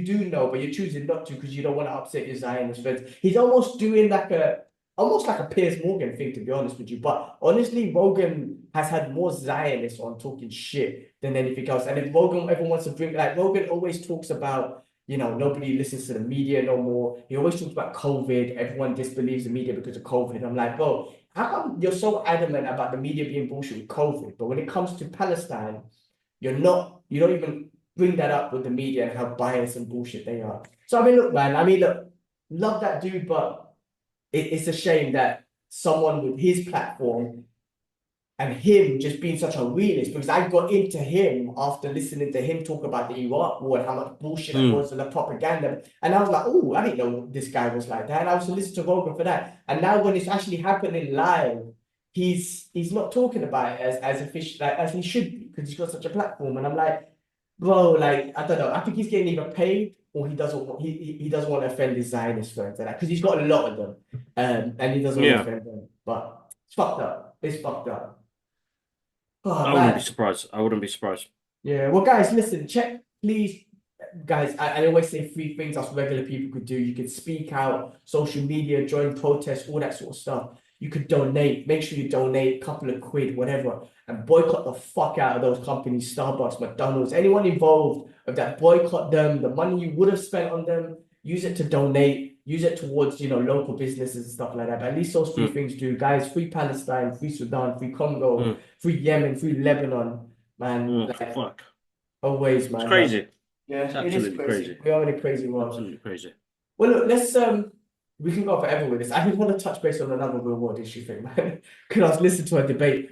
do know, but you're choosing not to because you don't want to upset your Zionist friends. He's almost doing almost like a Piers Morgan thing, to be honest with you. But honestly, Rogan has had more Zionists on talking shit than anything else. And if Rogan ever wants to Rogan always talks about nobody listens to the media no more. He always talks about COVID. Everyone disbelieves the media because of COVID. I'm like, bro, how come you're so adamant about the media being bullshit with COVID? But when it comes to Palestine, you don't even bring that up with the media and how biased and bullshit they are. So I mean, look, man, love that dude, but it's a shame that someone with his platform and him just being such a realist, because I got into him after listening to him talk about the Iraq war and how much bullshit it was and the propaganda. And I was like, oh, I didn't know this guy was like that. And I was listening to Rogan for that. And now when it's actually happening live, he's not talking about it as efficient as he should be, because he's got such a platform. And I'm like, bro, like, I don't know. I think he's getting either paid or he doesn't want to offend his Zionist friends and that, because he's got a lot of them. And he doesn't want to offend them. But it's fucked up. It's fucked up. Oh, I wouldn't be surprised. I wouldn't be surprised. Yeah, well, guys, listen, check, please, guys. I always say 3 things us regular people could do. You could speak out, social media, join protests, all that sort of stuff. You could donate. Make sure you donate a couple of quid, whatever, and boycott the fuck out of those companies, Starbucks, McDonald's, anyone involved of that. Boycott them. The money you would have spent on them, use it to donate. Use it towards, local businesses and stuff like that. But at least those 3 things do. Guys, free Palestine, free Sudan, free Congo, free Yemen, free Lebanon, man. Fuck. Always, man. It's crazy. Yeah, it's absolutely crazy. We are in a crazy world. Absolutely crazy. Well, look, we can go forever with this. I just want to touch base on another real world issue thing, man. Because I was listening to a debate.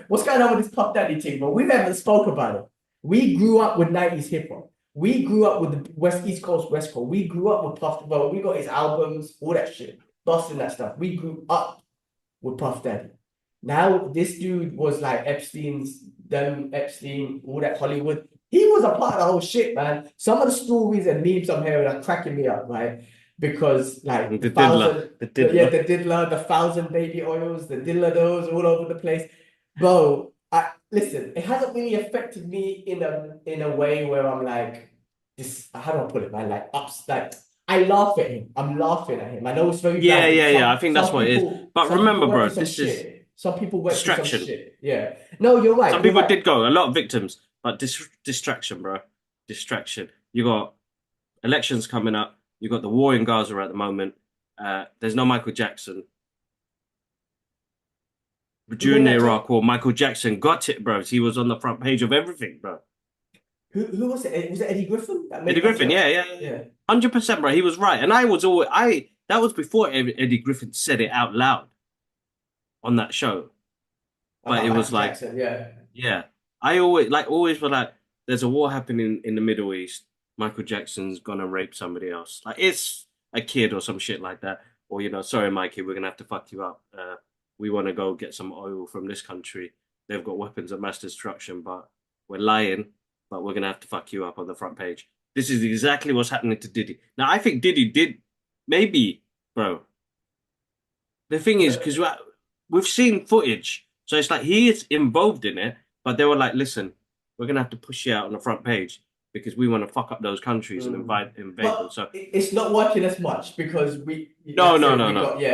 What's going on with this Puff Daddy thing? But we never spoke about it. We grew up with 90s hip hop. We grew up with the East Coast, West Coast. We grew up with Puff. Well, we got his albums, all that shit, busting that stuff. We grew up with Puff Daddy. Now this dude was like Epstein, all that Hollywood. He was a part of the whole shit, man. Some of the stories and memes I'm hearing are cracking me up, right? Because like the diddler, the 1,000 baby oils, the diddler, those all over the place, bro. Listen, it hasn't really affected me in a way where I'm like, this. How do I put it, man? Like I laugh at him. I'm laughing at him. I know it's very bad. Yeah. I think that's what it is. But remember, bro, this is some people went through some distraction. shit. Yeah. No, you're right. Some people did go. A lot of victims, but distraction, bro. Distraction. You got elections coming up. You got the war in Gaza at the moment. There's no Michael Jackson. During the Iraq War, Michael Jackson got it, bro. He was on the front page of everything, bro. Who was it? Was it Eddie Griffin? Eddie Griffin, yeah. 100%, bro. He was right, and that was before Eddie Griffin said it out loud on that show. But it was like, Jackson, yeah. I always was like, there's a war happening in the Middle East. Michael Jackson's gonna rape somebody else. Like it's a kid or some shit like that. Or sorry, Mikey, we're gonna have to fuck you up. We want to go get some oil from this country. They've got weapons of mass destruction, but we're lying. But we're gonna have to fuck you up on the front page. This is exactly what's happening to Diddy. Now, I think Diddy did maybe, bro. The thing is, because we've seen footage, so it's like he is involved in it. But they were like, listen, we're gonna have to push you out on the front page because we want to fuck up those countries and invade them. So it's not working as much because No.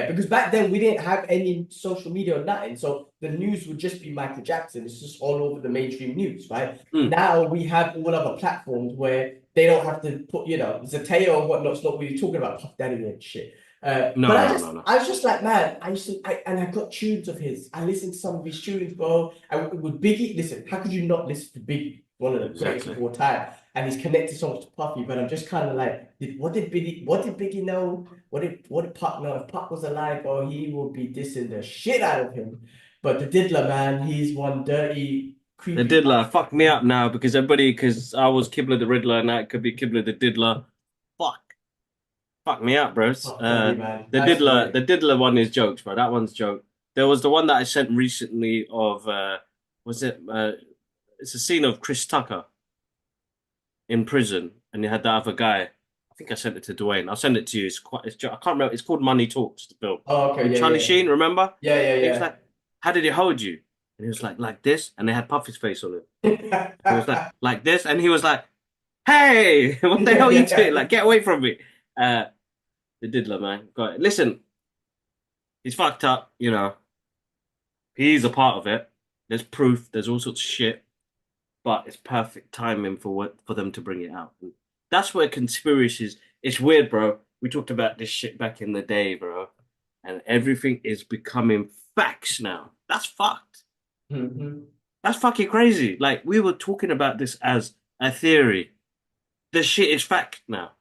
Because back then we didn't have any social media or nothing, so the news would just be Michael Jackson. It's just all over the mainstream news, right? Now we have all other platforms where they don't have to put, Zateo and whatnot. It's not really talking about Puff Daddy and shit. I was just like, man, I got tunes of his. I listened to some of his tunes, bro. With Biggie, listen, how could you not listen to Biggie? One of the greatest of all time, and he's connected so much to Puffy. But I'm just kind of like, what did Biggie know? What did Puck know? If Puck was alive, bro, he would be dissing the shit out of him. But the Diddler, man, he's one dirty, creepy. The Diddler, fuck me up now because I was Kibler the Riddler and that could be Kibler the Diddler. Fuck me up, bros. The Diddler one is jokes, bro. That one's joke. There was the one that I sent recently of it's a scene of Chris Tucker in prison, and you had that other guy. I think I sent it to Dwayne. I'll send it to you. I can't remember. It's called Money Talks. The film. Oh, okay. Charlie Sheen, remember? Yeah. He was like, "How did he hold you?" And he was like this, and they had Puffy's face on it. He was like this, and he was like, "Hey, what the hell are you doing? Like, get away from me!" The Diddler, man. Got it. Listen, he's fucked up. He's a part of it. There's proof. There's all sorts of shit. But it's perfect timing for them to bring it out. That's where conspiracies. It's weird, bro. We talked about this shit back in the day, bro, and everything is becoming facts now. That's fucked. Hmm. That's fucking crazy. Like we were talking about this as a theory. The shit is fact now,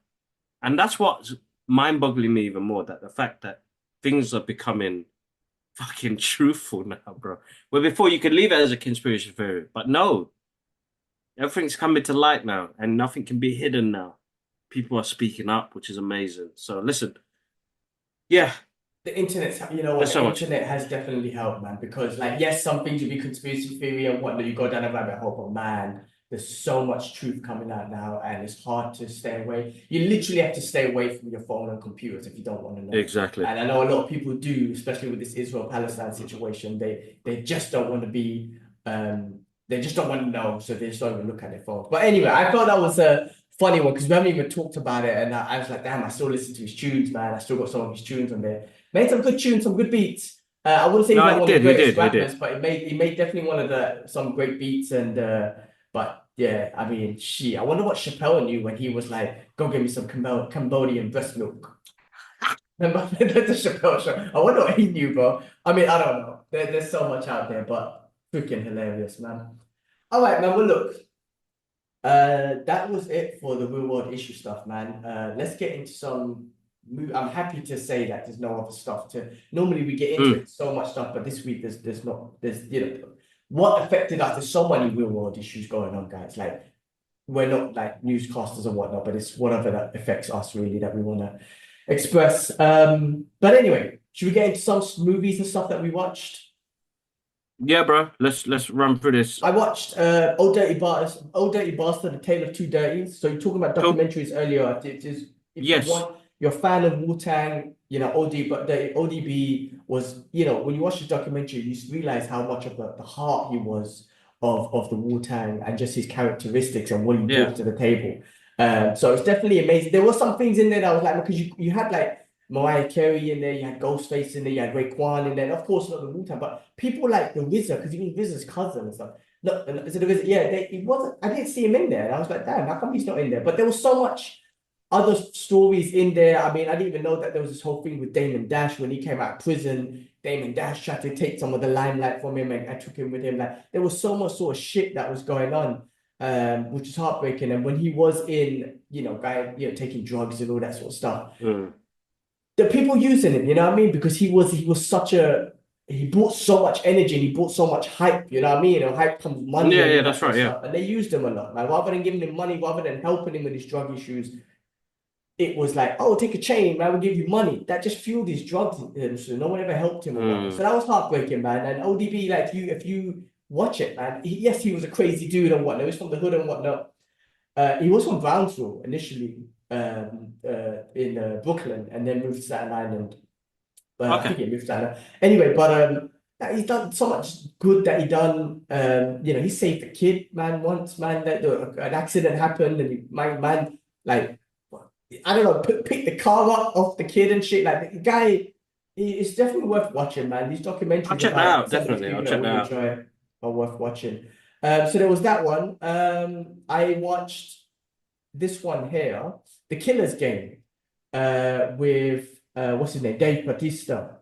and that's what's mind-boggling me even more. That the fact that things are becoming fucking truthful now, bro. Where before you could leave it as a conspiracy theory, but no, everything's coming to light now, and nothing can be hidden now. People are speaking up, which is amazing. So listen, yeah, The internet's, you know what, there's the so much. internet has definitely helped, man, because like, yes, some things will be conspiracy theory and whatnot, you go down a rabbit hole, but man, there's so much truth coming out now, and it's hard to stay away. You literally have to stay away from your phone and computers if you don't want to know. Exactly. And I know a lot of people do, especially with this Israel-Palestine situation, they just don't want to be, they just don't want to know, so they just don't even look at their phones. But anyway, I thought that was a funny one because we haven't even talked about it, and I was like, damn, I still listen to his tunes, man. I still got some of his tunes on there. Made some good tunes, some good beats. I wouldn't say he's No, like he one of the did, he greatest did, he rappers, did. but he made definitely one of the some great beats. And but yeah, I mean, I wonder what Chappelle knew when he was like, "Go get me some Cambodian breast milk." Remember the Chappelle show? I wonder what he knew, bro. I mean, I don't know. There's so much out there, but freaking hilarious, man. All right, man. Well, look, that was it for the real world issue stuff, man. Let's get into some. I'm happy to say that there's no other stuff to. Normally we get into Mm. it so much stuff, but this week there's not. There's what affected us. There's so many real world issues going on, guys. Like we're not like newscasters or whatnot, but it's whatever that affects us really that we want to express. But anyway, should we get into some movies and stuff that we watched? Yeah, bro. Let's run through this. I watched Old Dirty Bastard, The Tale of Two Dirties. So you're talking about Cool. documentaries earlier. It is if you Yes. want, you're a fan of Wu-Tang, but the ODB was, when you watch the documentary, you realize how much of the heart he was of the Wu-Tang and just his characteristics and what he Yeah. brought to the table. So it's definitely amazing. There were some things in there that I was like, because you had like Mariah Carey in there, you had Ghostface in there, you had Raekwon in there, and of course not the Wu-Tang, but people like the RZA, because even RZA's cousin and stuff. No, so the RZA, yeah, it wasn't. I didn't see him in there, and I was like, damn, how come he's not in there? But there was so much other stories in there. I mean, I didn't even know that there was this whole thing with Damon Dash when he came out of prison. Damon Dash tried to take some of the limelight from him and took him with him. Like there was so much sort of shit that was going on, which is heartbreaking. And when he was in, taking drugs and all that sort of stuff, Mm. the people using him, you know what I mean? Because he was such a he brought so much energy and he brought so much hype, you know what I mean? Hype comes money Yeah, and yeah, all that that's sort right. of Yeah. stuff. And they used him a lot, man. Rather than giving him money, rather than helping him with his drug issues, it was like, oh, take a chain, man, we'll give you money. That just fueled his drugs, so no one ever helped him or whatnot. So Mm. that was heartbreaking, man. And ODB, like if you watch it, man, yes, he was a crazy dude and whatnot. He was from the hood and whatnot. He was from Brownsville initially, in Brooklyn, and then moved to Staten Island. I Okay. think he moved to Staten Island. Anyway, but he's done so much good that he done. He saved a kid, man, once, man. That an accident happened, and man, like I don't know, pick the car up off the kid and shit. Like the guy, it's definitely worth watching, man. These I'll documentaries check that about out. some of these Definitely. I'll people that check that we out. enjoy are worth watching. So there was that one. I watched this one here, The Killer's Game, with what's his name, Dave Bautista,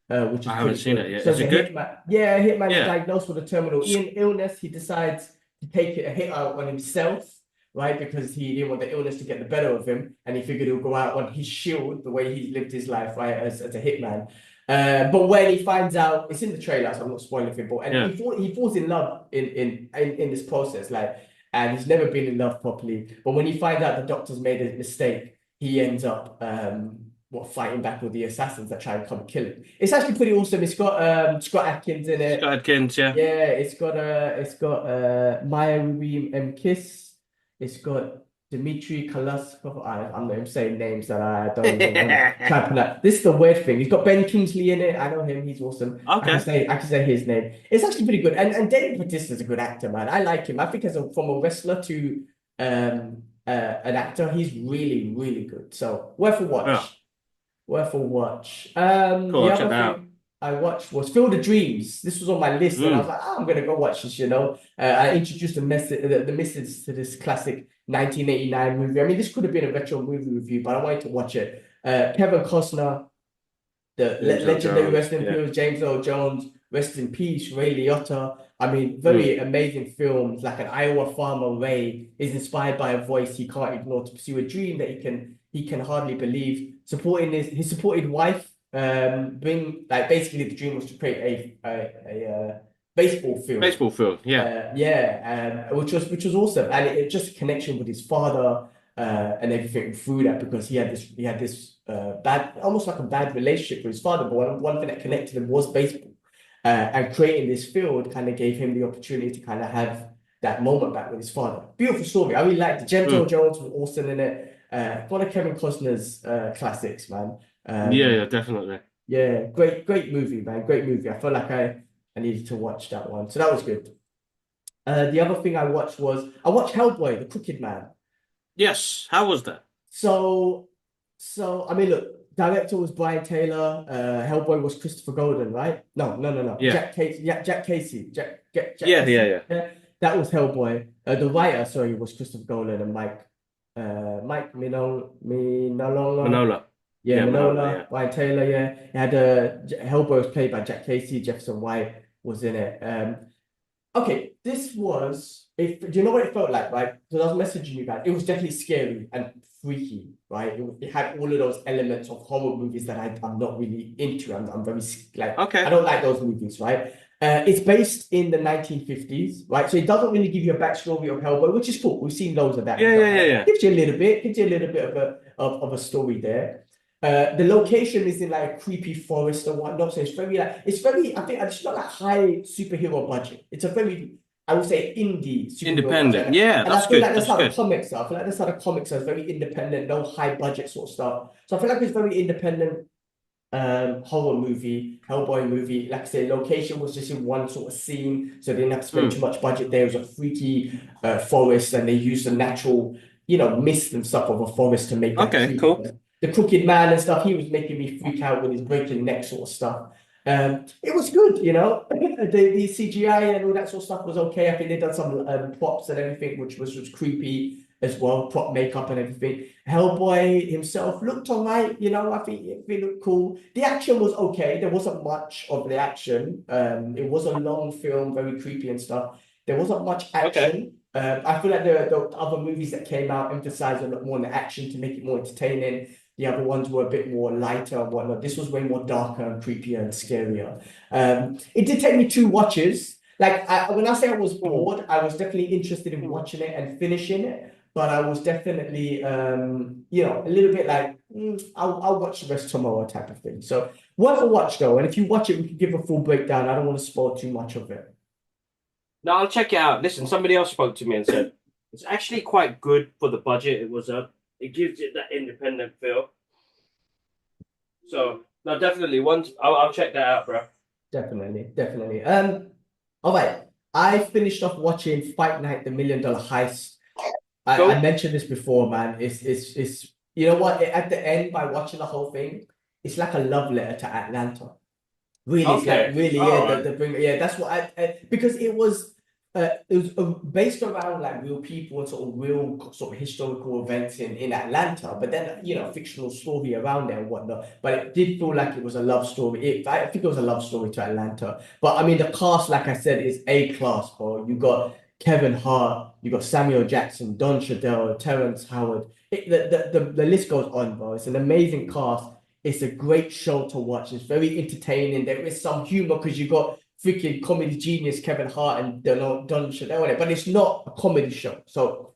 which is I haven't pretty seen it good. yet. So Is it's a it good? hitman. Yeah, a hitman is Yeah. diagnosed with a terminal illness. He decides to take a hit out on himself, right? Because he didn't want the illness to get the better of him, and he figured he'll go out on his shield, the way he lived his life, right, as a hitman. But when he finds out, it's in the trailer, so I'm not spoiling it. But Yeah. he falls in love in this process, like, and he's never been in love properly. But when he finds out the doctor's made a mistake, he ends up fighting back with the assassins that try and come kill him. It's actually pretty awesome. It's got Scott Adkins in it. Scott Adkins. Yeah. Yeah, it's got Maya Ruby Kiss. It's got Dmitry Kalaskov. I'm not even saying names that I don't even want to try to pronounce. This is the weird thing. He's got Ben Kingsley in it. I know him. He's awesome. Okay. I can say his name. It's actually pretty good. And Dave Bautista is a good actor, man. I like him. I think from a wrestler to an actor, he's really, really good. So worth a watch. Yeah. Worth a watch. Cool. The I'll check other that out. thing. I watched was Field of Dreams. This was on my list, and I was like, I'm gonna go watch this. I introduced the missus to this classic 1989 movie. I mean, this could have been a retro movie review, but I wanted to watch it. Kevin Costner, the legendary rest in peace, James Earl Jones, rest in peace, Ray Liotta. I mean, very amazing films. Like an Iowa farmer, Ray is inspired by a voice he can't ignore to pursue a dream that he can hardly believe. Supporting his supported wife, basically the dream was to create a baseball field. Baseball field, yeah. Which was awesome, and it just a connection with his father and everything through that, because he had this almost like a bad relationship with his father, but one thing that connected him was baseball, and creating this field kind of gave him the opportunity to kind of have that moment back with his father. Beautiful story. I really liked it. Denzel Jones was awesome in it. One of Kevin Costner's classics, man. Yeah, definitely. Yeah, great movie, man. Great movie. I felt like I needed to watch that one, so that was good. The other thing I watched Hellboy, the Crooked Man. Yes, how was that? So I mean, look, director was Brian Taylor. Hellboy was Christopher Golden, right? No. Yeah. Jack Casey. Jack Casey. Yeah. That was Hellboy. The writer, sorry, was Christopher Golden and Mike Minola. Manola. Yeah, Manola. Manola, Brian Taylor. Yeah, it had Hellboy was played by Jack Casey. Jefferson White was in it. Okay, this was, do you know what it felt like, right? Because I was messaging you guys. It was definitely scary and freaky, right? It had all of those elements of horror movies that I'm not really into. I'm very, Okay. I don't like those movies, right? It's based in the 1950s, right? So it doesn't really give you a backstory of Hellboy, which is cool. We've seen loads of that. Yeah. Gives you a little bit of a story there. The location is in like a creepy forest or whatnot, so it's very I think it's not like high superhero budget. It's a very, I would say, indie superhero Independent. budget. Yeah, and that's I feel good. like that's how good. the comics are. I feel like that's how the comics are. It's very independent, no high budget sort of stuff. So I feel like it's very independent horror movie, Hellboy movie. Like I said, location was just in one sort of scene, so they didn't have to spend too much budget there. It was a freaky forest, and they used the natural, mist and stuff of a forest to make that Okay, creepy. cool. The Crooked Man and stuff, he was making me freak out with his breaking neck sort of stuff. It was good, the CGI and all that sort of stuff was okay. I think they done some props and everything, which was creepy as well, prop makeup and everything. Hellboy himself looked all right, I think it looked cool. The action was okay. There wasn't much of the action. It was a long film, very creepy and stuff. There wasn't much action. Okay. I feel like the other movies that came out emphasized a lot more on the action to make it more entertaining. The other ones were a bit more lighter and whatnot. This was way more darker and creepier and scarier. It did take me 2 watches. Like when I say I was bored, I was definitely interested in watching it and finishing it. But I was definitely, a little bit like, I'll watch the rest tomorrow type of thing. So worth a watch though. And if you watch it, we can give a full breakdown. I don't want to spoil too much of it. No, I'll check it out. Listen, somebody else spoke to me and said it's actually quite good for the budget. It gives it that independent feel. So no, definitely I'll check that out, bro. Definitely. All right. I finished off watching Fight Night, the $1 Million Heist. I mentioned this before, man. It's you know what? At the end, by watching the whole thing, it's like a love letter to Atlanta. Really, it's like really, that's what because it was based around like real people and sort of real sort of historical events in Atlanta, but then fictional story around there and whatnot. But it did feel like it was a love story. I think it was a love story to Atlanta. But I mean, the cast, like I said, is A class, bro. You got Kevin Hart, you got Samuel Jackson, Don Cheadle, Terrence Howard. The list goes on, bro. It's an amazing cast. It's a great show to watch. It's very entertaining. There is some humor because you got freaking comedy genius Kevin Hart and Don Cheadle on it, but it's not a comedy show. So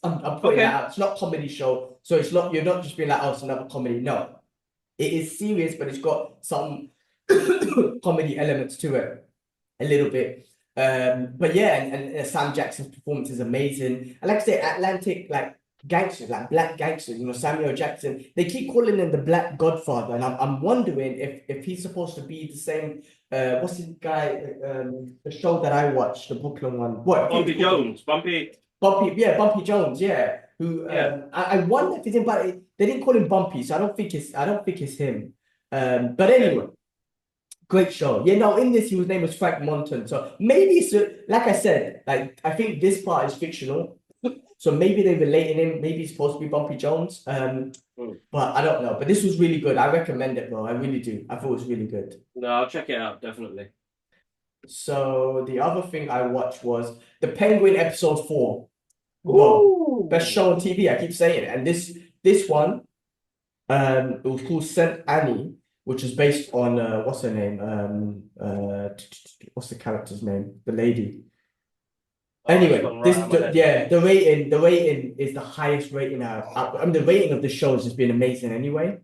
I'm putting that out. It's not a comedy show. So it's not, you're not just being like, oh, it's another comedy. No, it is serious, but it's got some comedy elements to it a little bit. But yeah, and Sam Jackson's performance is amazing. And like I say, Atlantic, like gangsters, like black gangsters, Samuel Jackson, they keep calling him the Black Godfather, and I'm wondering if he's supposed to be the same. What's his guy? The show that I watched, the Brooklyn one. What? Bumpy Jones, Bumpy Jones, yeah. Who? I wonder if it's him, but they didn't call him Bumpy, so I don't think it's him. But anyway, Great show. Yeah, no, in this, his name was Frank Monton. So maybe it's, like I said, like, I think this part is fictional. So maybe they related him. Maybe he's supposed to be Bumpy Jones. But I don't know. But this was really good. I recommend it, bro. I really do. I thought it was really good. No, I'll check it out, definitely. So the other thing I watched was The Penguin episode 4. Bro, Ooh. best show on TV. I keep saying it. And this one, it was called Saint Annie, which is based on what's her name? What's the character's name? The lady. Anyway, the rating is the highest rating I mean, the rating of the show has just been amazing anyway.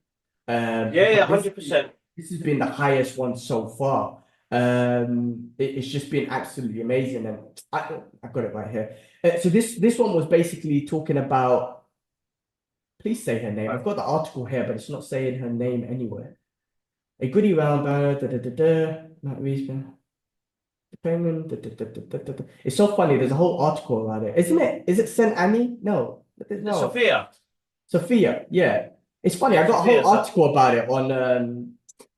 Yeah, 100%. This has been the highest one so far. It's just been absolutely amazing, and I got it right here. So this one was basically talking about. Please say her name. I've got the article here, but it's not saying her name anywhere. A goodie round banner. Not reason. It's so funny. There's a whole article about it, isn't it? Is it Saint Annie? No. Sophia. Yeah. It's funny. I got a whole article about it on.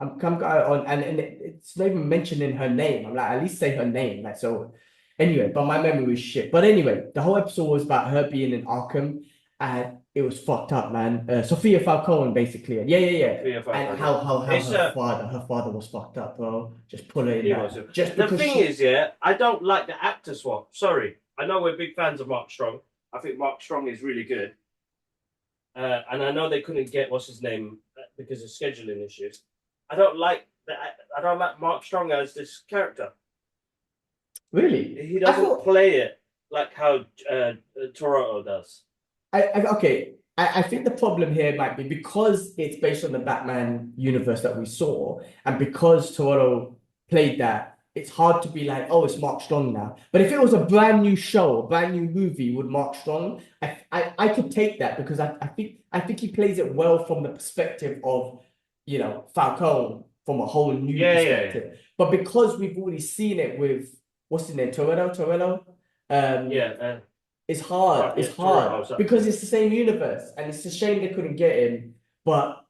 And it's not even mentioning her name. I'm like, at least say her name. Like, so. Anyway, but my memory is shit. But anyway, the whole episode was about her being in Arkham, and it was fucked up, man. Sophia Falcone, basically. Yeah. And how her father was fucked up, bro. Just pull it in. Just the thing is, I don't like the actor swap. Sorry, I know we're big fans of Mark Strong. I think Mark Strong is really good. And I know they couldn't get what's his name because of scheduling issues. I don't like Mark Strong as this character. Really? He doesn't play it like how Toronto does. I think the problem here might be because it's based on the Batman universe that we saw, and because Toronto played that, it's hard to be like, oh, it's Mark Strong now. But if it was a brand new show, a brand new movie with Mark Strong, I could take that because I think he plays it well from the perspective of, Falcone from a whole new perspective. Yeah. But because we've already seen it with what's his name, Torello. It's hard. It's hard because it's the same universe, and it's a shame they couldn't get him. But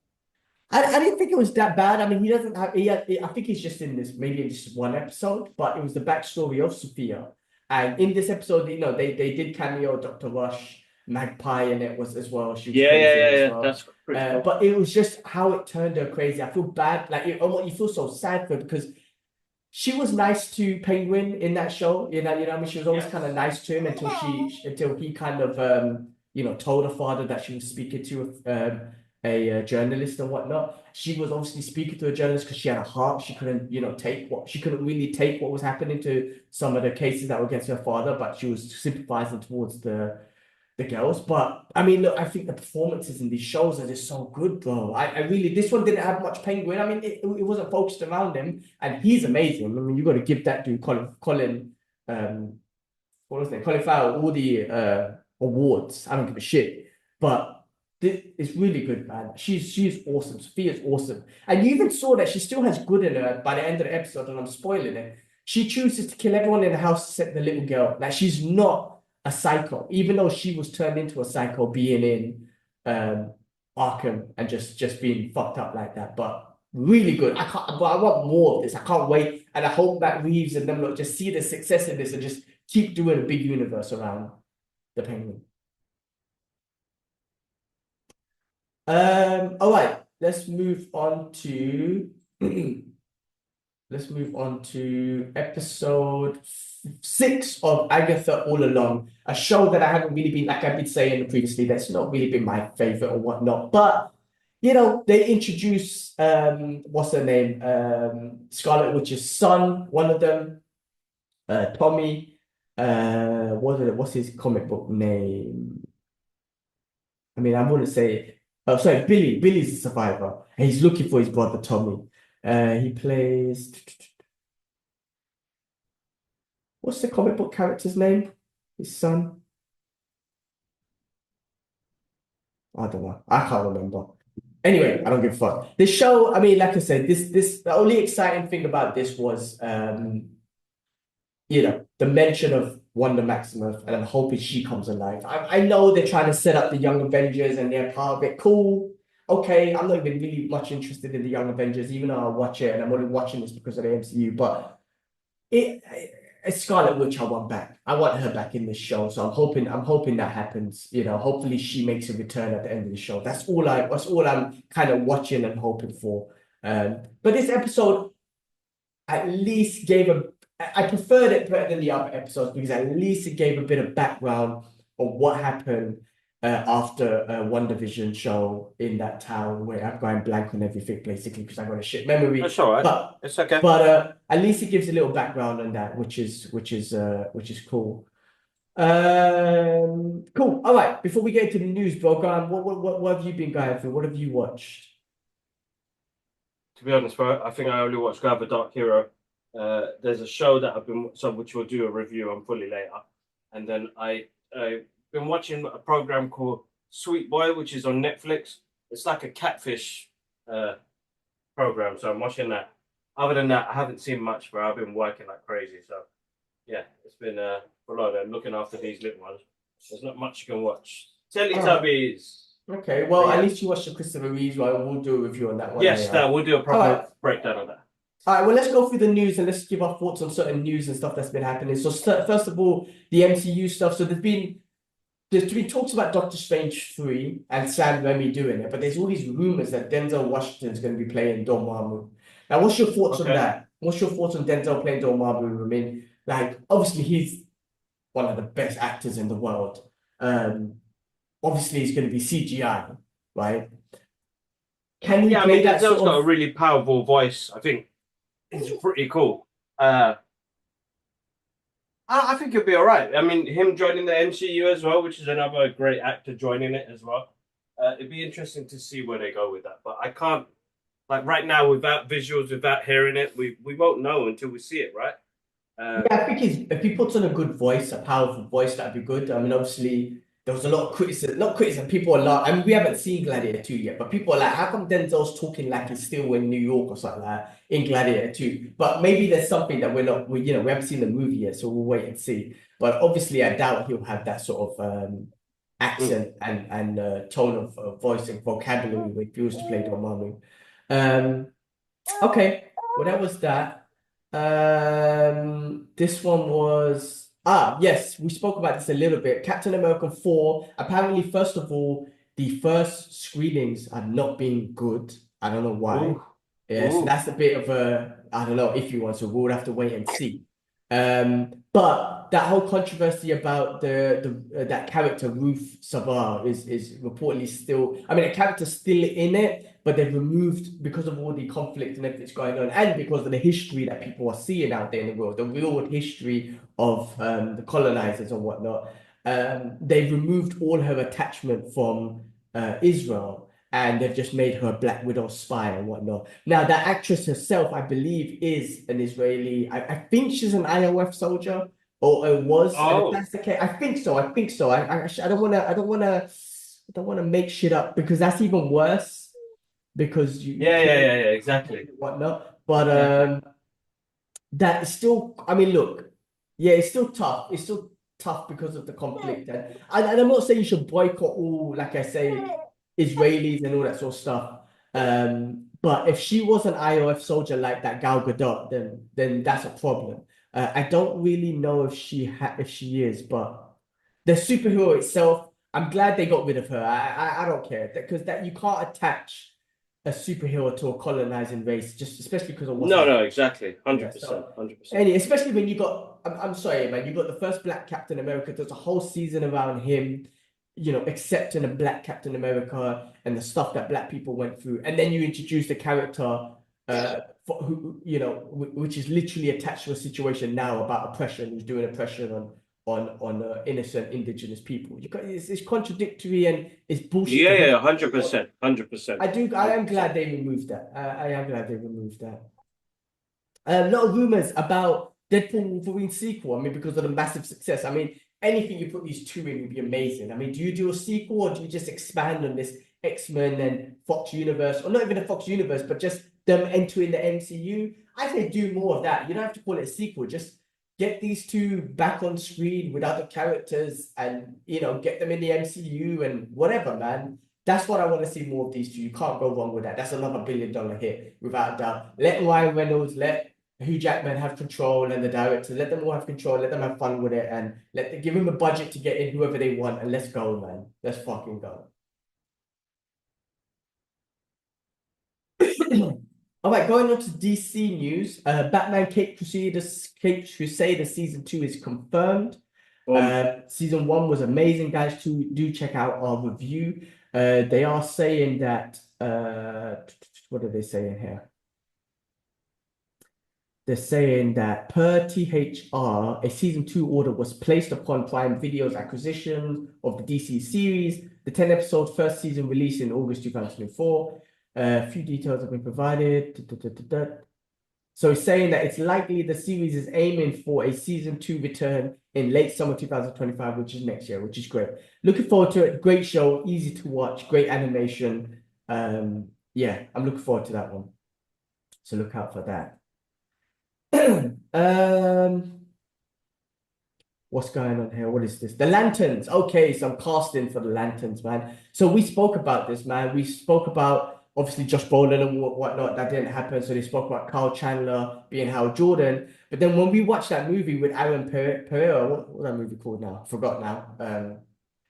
I didn't think it was that bad. I mean, he doesn't have. I think he's just in this, maybe in just one episode. But it was the backstory of Sophia, and in this episode, they did cameo Dr. Rush, Magpie, and it was as well. She was as well. That's pretty cool. But it was just how it turned her crazy. I feel bad. Like you feel so sad for her because she was nice to Penguin in that show. I mean, she was always kind of nice to him until he kind of told her father that she was speaking to a journalist and whatnot. She was obviously speaking to a journalist because she had a heart. She couldn't really take what was happening to some of the cases that were against her father, but she was sympathizing towards the girls. But I mean, look, I think the performances in these shows are just so good, bro. I really, this one didn't have much Penguin. I mean, it wasn't focused around him, and he's amazing. I mean, you got to give that dude Colin Farrell all the awards. I don't give a shit, but it's really good, man. She's awesome. Sophia's awesome, and you even saw that she still has good in her by the end of the episode. And I'm spoiling it. She chooses to kill everyone in the house except the little girl. Like, she's not a psycho, even though she was turned into a psycho being in Arkham and just being fucked up like that. But really good. But I want more of this. I can't wait. And I hope that Reeves and them just see the success in this and just keep doing a big universe around the Penguin. All right, let's move on to episode 6 of Agatha All Along, a show that I haven't really been, like I've been saying previously, that's not really been my favorite or whatnot. But they introduce what's her name? Scarlet Witch's son, one of them, Tommy. What's his comic book name? I mean, I wouldn't say. Oh, sorry, Billy. Billy's a survivor, and he's looking for his brother Tommy. He plays. What's the comic book character's name? His son? I don't know. I can't remember. Anyway, I don't give a fuck. This show, I mean, like I said, the only exciting thing about this was, the mention of Wanda Maximoff, and I'm hoping she comes alive. I know they're trying to set up the Young Avengers and they're part of it. Cool. okay, I'm not even really much interested in the Young Avengers, even though I watch it, and I'm only watching this because of the MCU. But it's Scarlet Witch I want back. I want her back in this show. So I'm hoping that happens. Hopefully she makes a return at the end of the show. That's all I'm kind of watching and hoping for. But this episode at least I preferred it better than the other episodes because at least it gave a bit of background of what happened after One Division show in that town where I'm going blank on everything basically because I got a shit memory. That's all right. But It's okay. at least it gives a little background on that, which is cool. Cool. All right. Before we get into the news, bro, go on. What have you been going through? What have you watched? To be honest, bro, I think I only watched Grab a Dark Hero. There's a show that which we'll do a review on fully later. And then I've been watching a program called Sweet Boy, which is on Netflix. It's like a catfish program, so I'm watching that. Other than that, I haven't seen much, bro. I've been working like crazy, so yeah, it's been a lot of looking after these little ones. There's not much you can watch. Teletubbies. Okay, well, Yeah. at least you watched the Christopher Reeve, right? We'll do a review on that one. Yes, we'll do a proper breakdown of that. All right, well, let's go through the news and let's give our thoughts on certain news and stuff that's been happening. So, first of all, the MCU stuff. So, there's been talks about Doctor Strange 3 and Sam Raimi doing it, but there's all these rumors that Denzel Washington is going to be playing Dormammu. Now, what's your thoughts on that? What's your thoughts on Denzel playing Dormammu? I mean, like, obviously, he's one of the best actors in the world. Obviously, he's going to be CGI, right? Can he play that Denzel's got a really powerful voice. I think it's pretty cool. I think he'll be all right. I mean, him joining the MCU as well, which is another great actor joining it as well. It'd be interesting to see where they go with that. But I can't, like right now, without visuals, without hearing it, we won't know until we see it, right? Yeah, I think if he puts on a good voice, a powerful voice, that'd be good. I mean, obviously, there was a lot of criticism. Not criticism. People are like, I mean, we haven't seen Gladiator 2 yet, but people are like, how come Denzel's talking like he's still in New York or something like that in Gladiator 2? But maybe there's something that we haven't seen the movie yet, so we'll wait and see. But obviously, I doubt he'll have that sort of accent and tone of voice and vocabulary when he was to play Dormammu. Okay, well, that was that. This one was yes, we spoke about this a little bit. Captain America 4. Apparently, first of all, the first screenings have not been good. I don't know why. Ooh. Yeah, so that's a bit of a I don't know if you want to. We'll have to wait and see. But that whole controversy about that character Ruth Savard is reportedly still. I mean, the character's still in it, but they've removed because of all the conflict and everything that's going on, and because of the history that people are seeing out there in the world, the real history of the colonizers and whatnot. They've removed all her attachment from Israel. And they've just made her a Black Widow spy and whatnot. Now, that actress herself, I believe, is an Israeli. I think she's an IOF soldier, or was. And if that's the case, I think so. I don't want to make shit up because that's even worse. Because exactly. Whatnot, but that is still. I mean, look, yeah, it's still tough. It's still tough because of the conflict, and I'm not saying you should boycott all, like I say, Israelis and all that sort of stuff. But if she was an IOF soldier like that Gal Gadot, then that's a problem. I don't really know if she is, but the superhero itself, I'm glad they got rid of her. I don't care because that you can't attach a superhero to a colonizing race, just especially because of what's exactly, 100%, 100%. Anyway, especially when you got, I'm sorry, man, you got the first Black Captain America. There's a whole season around him, accepting a Black Captain America and the stuff that Black people went through, and then you introduce the character, which is literally attached to a situation now about oppression, who's doing oppression on innocent indigenous people. It's contradictory and it's bullshit. Yeah, 100%, 100%. I am glad they removed that. I am glad they removed that. A lot of rumors about Deadpool Wolverine sequel. I mean, because of the massive success. I mean, anything you put these two in would be amazing. I mean, do you do a sequel or do you just expand on this X-Men and Fox Universe, or not even the Fox Universe, but just them entering the MCU? I say do more of that. You don't have to call it a sequel. Just get these two back on screen with other characters and, get them in the MCU and whatever, man. That's what I want to see more of these two. You can't go wrong with that. That's another $1 billion hit, without a doubt. Let Ryan Reynolds, let Hugh Jackman have control, and the director, let them all have control, let them have fun with it, and give them the budget to get in whoever they want, and let's go, man. Let's fucking go. All right, going on to DC news. Batman Caped Crusader season 2 is confirmed. Season 1 was amazing, guys. Do check out our review. They are saying that what are they saying here? They're saying that per THR, a season 2 order was placed upon Prime Video's acquisition of the DC series. The 10-episode first season released in August 2024. A few details have been provided. So it's saying that it's likely the series is aiming for a season 2 return in late summer 2025, which is next year, which is great. Looking forward to it. Great show, easy to watch, great animation. Yeah, I'm looking forward to that one. So look out for that. What's going on here? What is this? The Lanterns. Okay, so I'm casting for the Lanterns, man. So we spoke about this, man. We spoke about obviously Josh Brolin and whatnot. That didn't happen. So they spoke about Kyle Chandler being Hal Jordan. But then when we watched that movie with Aaron Pereira, what's that movie called now? I forgot now.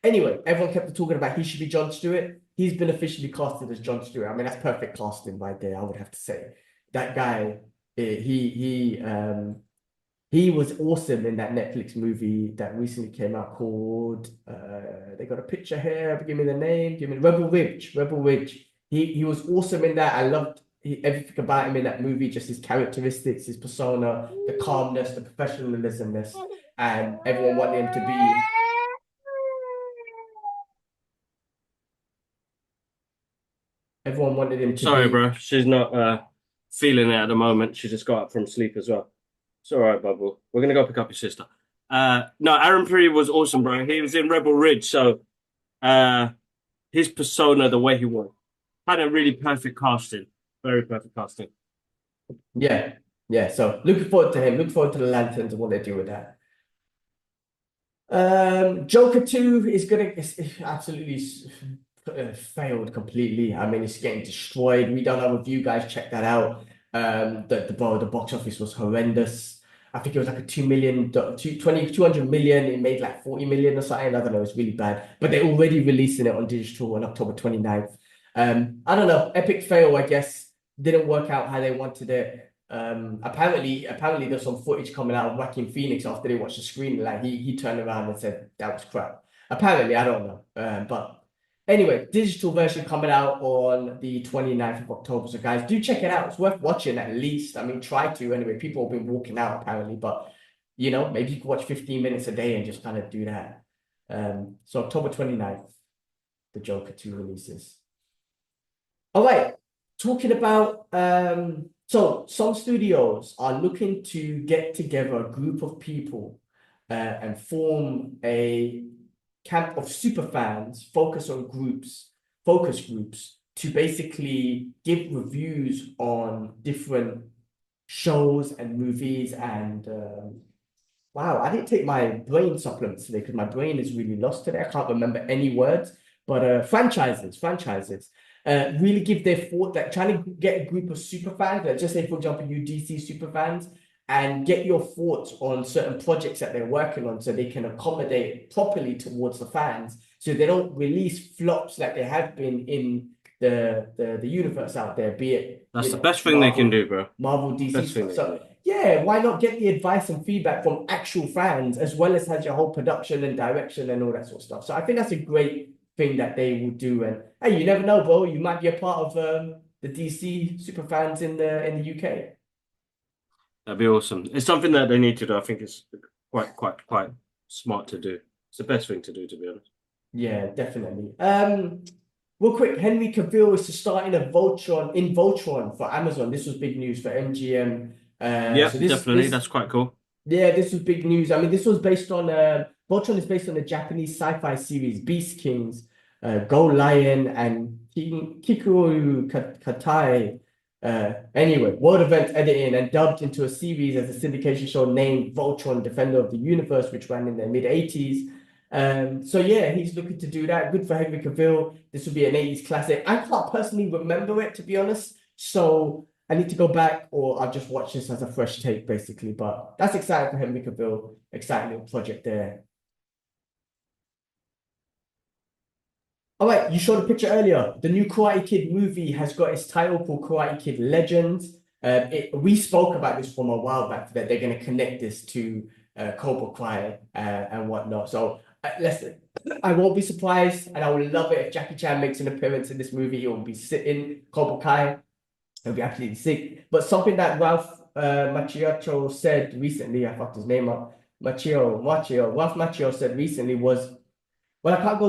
Anyway, everyone kept talking about he should be Jon Stewart. He's been officially casted as Jon Stewart. I mean, that's perfect casting right there, I would have to say. That guy, he was awesome in that Netflix movie that recently came out called, they got a picture here, give me the name, Rebel Ridge. He was awesome in that. I loved everything about him in that movie, just his characteristics, his persona, the calmness, the professionalismness, and everyone wanted him to be. Everyone wanted him to Sorry, be. bro. She's not feeling it at the moment. She just got up from sleep as well. It's all right, Bubble. We're going to go pick up your sister. No, Aaron Pierre was awesome, bro. He was in Rebel Ridge, so his persona, the way he was, had a really perfect casting. Very perfect casting. Yeah. So looking forward to him. Looking forward to the Lanterns and what they do with that. Joker 2 is it's absolutely failed completely. I mean, it's getting destroyed. We done our review, guys. Check that out. The box office was horrendous. I think it was like a 200 million. It made like 40 million or something. I don't know. It's really bad. But they're already releasing it on digital on October 29th. I don't know. Epic fail, I guess. Didn't work out how they wanted it. Apparently there's some footage coming out of Joaquin Phoenix after they watched the screening. Like he turned around and said that was crap. Apparently, I don't know. But anyway, digital version coming out on the 29th of October. So guys, do check it out. It's worth watching at least. I mean, try to anyway. People have been walking out apparently, but maybe you can watch 15 minutes a day and just kind of do that. So October 29th, the Joker 2 releases. All right, talking about so some studios are looking to get together a group of people and form a camp of super fans, focus groups to basically give reviews on different shows and movies. And wow, I didn't take my brain supplements today because my brain is really lost today. I can't remember any words, but franchises. Really give their thought, that trying to get a group of super fans, like just say, for example, you DC super fans, and get your thoughts on certain projects that they're working on so they can accommodate properly towards the fans so they don't release flops like they have been in the universe out there, be it that's the best thing they can do, bro. Marvel, DC stuff. So yeah, why not get the advice and feedback from actual fans as well as has your whole production and direction and all that sort of stuff. So I think that's a great thing that they will do. And hey, you never know, bro, you might be a part of the DC super fans in the UK. That'd be awesome. It's something that they need to do. I think it's quite smart to do. It's the best thing to do, to be honest. Yeah, definitely. Real quick, Henry Cavill is to start in Voltron for Amazon. This was big news for MGM. Yeah, so definitely. That's quite cool. Yeah, this was big news. I mean, this was based on Voltron is based on the Japanese sci-fi series Beast Kings, Go Lion, and Kikuru Katai. Anyway, World Events editing and dubbed into a series as a syndication show named Voltron, Defender of the Universe, which ran in the mid-80s. So yeah, he's looking to do that. Good for Henry Cavill. This will be an 80s classic. I can't personally remember it, to be honest. So I need to go back, or I'll just watch this as a fresh take, basically. But that's exciting for Henry Cavill. Exciting little project there. All right, you showed a picture earlier. The new Karate Kid movie has got its title called Karate Kid Legends. We spoke about this from a while back, that they're going to connect this to Cobra Kai and whatnot. So listen, I won't be surprised, and I would love it if Jackie Chan makes an appearance in this movie. He will be sitting Cobra Kai. It'll be absolutely sick. But something that Ralph Macchio said recently, I fucked his name up. Ralph Macchio said recently was, well, I can't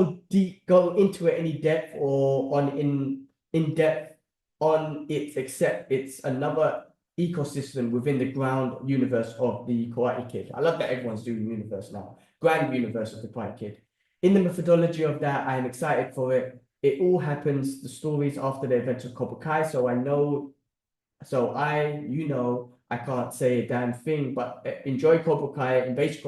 go into it any depth or in depth on it, except it's another ecosystem within the ground universe of the Karate Kid. I love that everyone's doing universe now. Grand universe of the Karate Kid. In the methodology of that, I am excited for it. It all happens, the stories after the events of Cobra Kai, so I can't say a damn thing, but enjoy Cobra Kai, embrace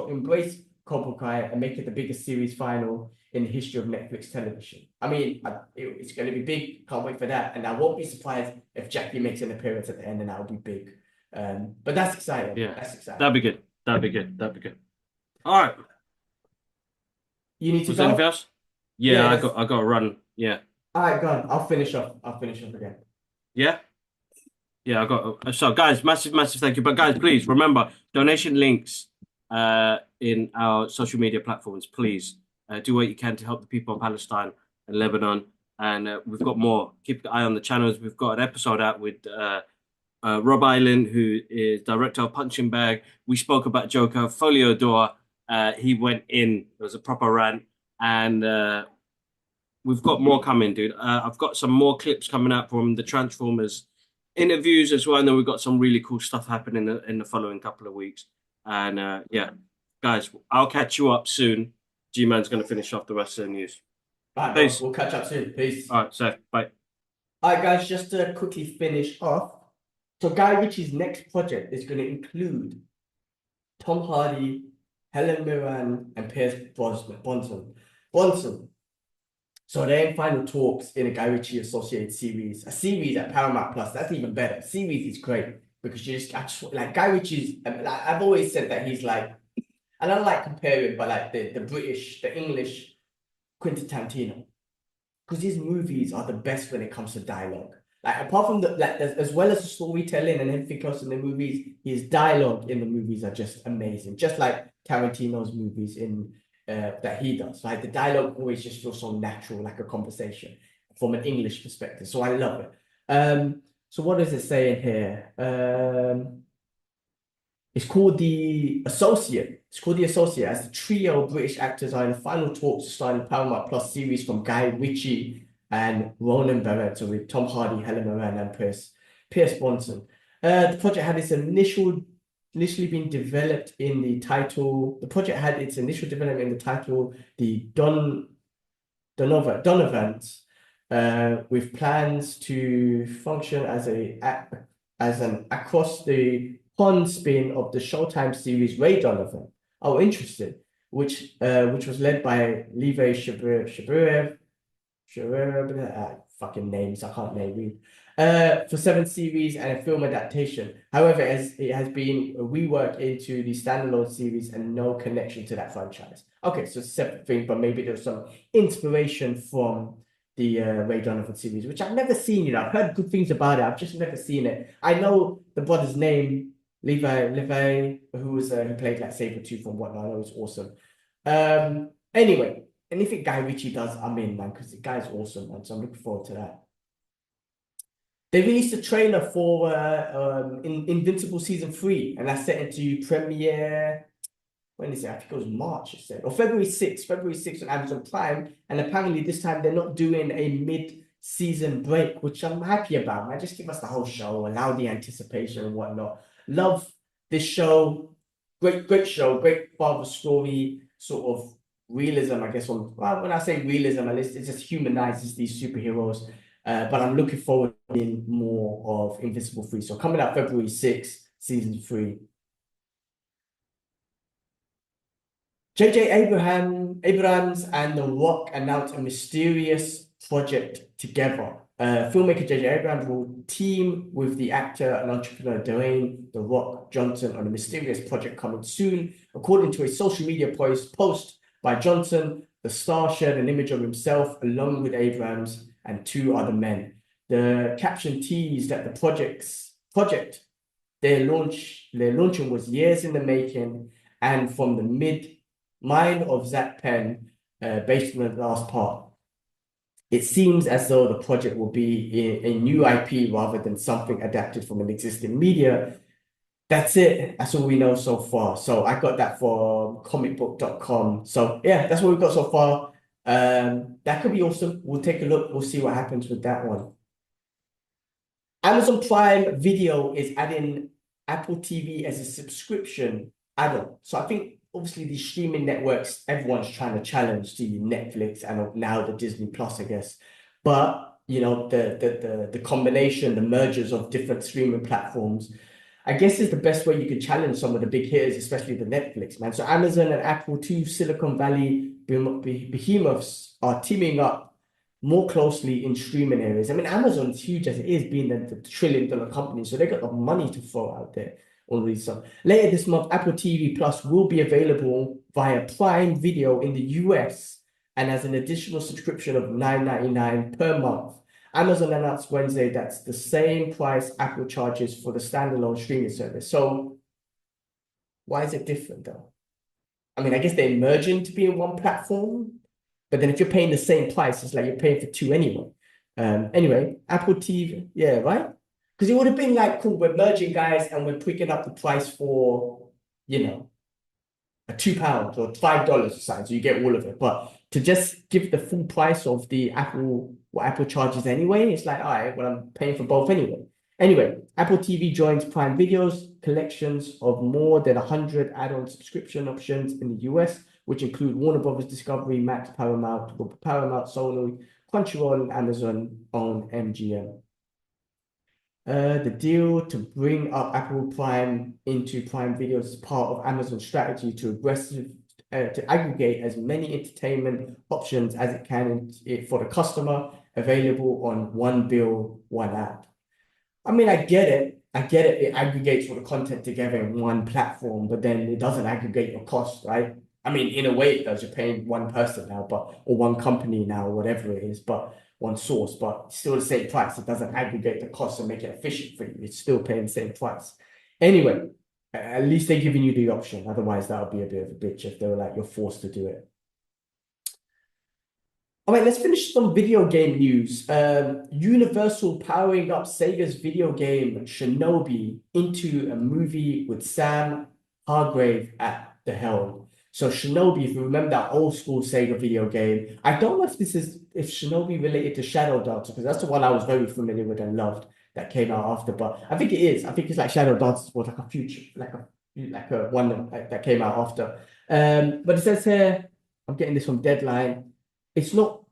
Cobra Kai, and make it the biggest series final in the history of Netflix television. I mean, it's going to be big. Can't wait for that. And I won't be surprised if Jackie makes an appearance at the end, and that'll be big. But that's exciting. Yeah, that's exciting. That'd be good. That'd be good. That'd be good. All right. You need to Was go? there anything else? Yeah, Yeah, I got to run. Yeah. All right, go on. I'll finish off again. Yeah. Yeah, I got. So, guys, massive thank you. But guys, please remember donation links in our social media platforms. Please do what you can to help the people of Palestine and Lebanon. And we've got more. Keep an eye on the channels. We've got an episode out with Rob Island, who is director of Punching Bag. We spoke about Joker, Folio Door. He went in. There was a proper rant, and we've got more coming, dude. I've got some more clips coming out from the Transformers interviews as well, and then we've got some really cool stuff happening in the following couple of weeks. And yeah, guys, I'll catch you up soon. G-Man's going to finish off the rest of the news. All right, Peace. we'll catch up soon. Peace. All right, so bye. All right, guys, just to quickly finish off. So Guy Ritchie's next project is going to include Tom Hardy, Helen Mirren, and Pierce Bronson. So they're in final talks in a Guy Ritchie associated series, a series at Paramount Plus. That's even better. Series is great because like Guy Ritchie's. Like, I've always said that he's like, and I don't like comparing, but like the English Quentin Tarantino, because his movies are the best when it comes to dialogue. Like apart from as well as the storytelling and everything else in the movies, his dialogue in the movies are just amazing. Just like Tarantino's movies that he does. Like the dialogue always just feels so natural, like a conversation from an English perspective. So I love it. So what does it say in here? It's called The Associate. It's called The Associate, as the trio of British actors are in the final talks to start in the Paramount Plus series from Guy Ritchie and Ronan Barrett, so with Tom Hardy, Helen Mirren, and Pierce Bronson. The project had its initially been developed in the title. The project had its initial development in the title, the Donovans, with plans to function as an across the pond spin of the Showtime series Ray Donovan. Oh, interesting. Which was led by Levi Shaburev. Fucking names I can't name for 7 series and a film adaptation. However, it has been a rework into the standalone series and no connection to that franchise. Okay, so it's a separate thing, but maybe there's some inspiration from the Ray Donovan series, which I've never seen. I've heard good things about it. I've just never seen it. I know the brother's name, Levi, who played like Sabretooth and whatnot. I know it's awesome. Anyway, anything Guy Ritchie does, I'm in, man, because the guy's awesome, man. So I'm looking forward to that. They released a trailer for Invincible Season 3, and that's set into premiere. When is it? I think it was March, it said, or February 6th on Amazon Prime. And apparently this time they're not doing a mid-season break, which I'm happy about, man. Just give us the whole show, allow the anticipation and whatnot. Love this show. Great show, great father story, sort of realism, I guess. When I say realism, it just humanizes these superheroes. But I'm looking forward to more of Invincible 3. So coming out February 6th, Season 3. JJ Abrams and The Rock announced a mysterious project together. Filmmaker JJ Abrams will team with the actor and entrepreneur Dwayne The Rock Johnson on a mysterious project coming soon. According to a social media post by Johnson, the star shared an image of himself along with Abrams and two other men. The caption teased that the project their launching was years in the making and from the mind of Zach Penn, based on the last part. It seems as though the project will be a new IP rather than something adapted from an existing media. That's it. That's all we know so far. So I got that from comicbook.com. So yeah, that's what we've got so far. That could be awesome. We'll take a look. We'll see what happens with that one. Amazon Prime Video is adding Apple TV as a subscription add-on. So I think obviously these streaming networks, everyone's trying to challenge the Netflix and now the Disney Plus, I guess. But you know, the combination, the mergers of different streaming platforms, I guess is the best way you could challenge some of the big hitters, especially the Netflix, man. So Amazon and Apple, two Silicon Valley behemoths, are teaming up more closely in streaming areas. I mean, Amazon's huge as it is, being the trillion-dollar company, so they got the money to throw out there. All these stuff. Later this month, Apple TV Plus will be available via Prime Video in the US and as an additional subscription of $9.99 per month. Amazon announced Wednesday that's the same price Apple charges for the standalone streaming service. So why is it different though? I mean, I guess they're merging to be in one platform, but then if you're paying the same price, it's like you're paying for two anyway. Anyway, Apple TV, yeah, right? Because it would have been like, cool, we're merging, guys, and we're picking up the price for, you know, a £2 or $5 or something, so you get all of it. But to just give the full price of what Apple charges anyway, it's like, all right, well, I'm paying for both anyway. Anyway, Apple TV joins Prime Video's collections of more than 100 add-on subscription options in the US, which include Warner Brothers Discovery, Max, Paramount, Sony, Crunchyroll, and Amazon-owned MGM. The deal to bring up Apple Prime into Prime Video is part of Amazon's strategy to aggregate as many entertainment options as it can for the customer, available on one bill, one app. I mean, I get it. It aggregates all the content together in one platform, but then it doesn't aggregate your cost, right? I mean, in a way it does. You're paying one person now, or one company now, or whatever it is, but one source, but still the same price. It doesn't aggregate the cost and make it efficient for you. It's still paying the same price. Anyway, at least they're giving you the option. Otherwise, that would be a bit of a bitch if they were like, you're forced to do it. All right, let's finish some video game news. Universal powering up Sega's video game Shinobi into a movie with Sam Hargrave at the helm. So Shinobi, if you remember that old school Sega video game, I don't know if Shinobi related to Shadow Dancer, because that's the one I was very familiar with and loved that came out after. But I think it is. I think it's like Shadow Dancer was like a future, like a one that came out after. But it says here, I'm getting this from Deadline. It's not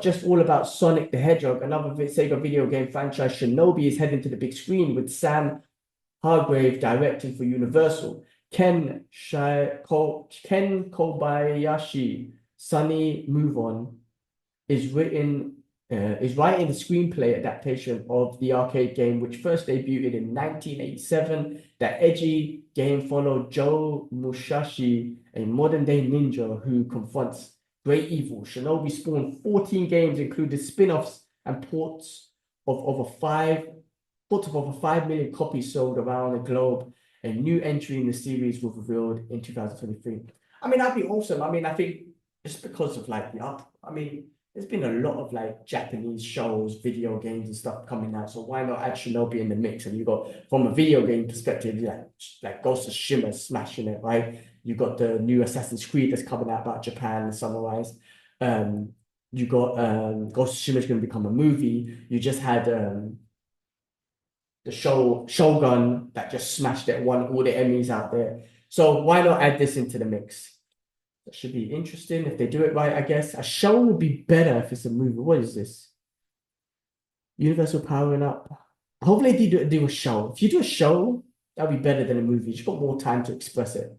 just all about Sonic the Hedgehog. Another Sega video game franchise, Shinobi, is heading to the big screen with Sam Hargrave directing for Universal. Ken Kobayashi, Sunny Move On, is writing the screenplay adaptation of the arcade game, which first debuted in 1987. That edgy game followed Joe Musashi, a modern-day ninja who confronts great evil. Shinobi spawned 14 games, including spin-offs and ports of over 5 million copies sold around the globe. A new entry in the series was revealed in 2023. I mean, that'd be awesome. I mean, I think just because of like there's been a lot of like Japanese shows, video games and stuff coming out. So why not add Shinobi in the mix? And you got, from a video game perspective, like Ghost of Tsushima smashing it, right? You got the new Assassin's Creed that's coming out about Japan and summarized. You got Ghost of Tsushima is going to become a movie. You just had the Shogun that just smashed it, won all the Emmys out there. So why not add this into the mix? That should be interesting if they do it right, I guess. A show would be better if it's a movie. What is this? Universal powering up. Hopefully they do a show. If you do a show, that'd be better than a movie. You've got more time to express it.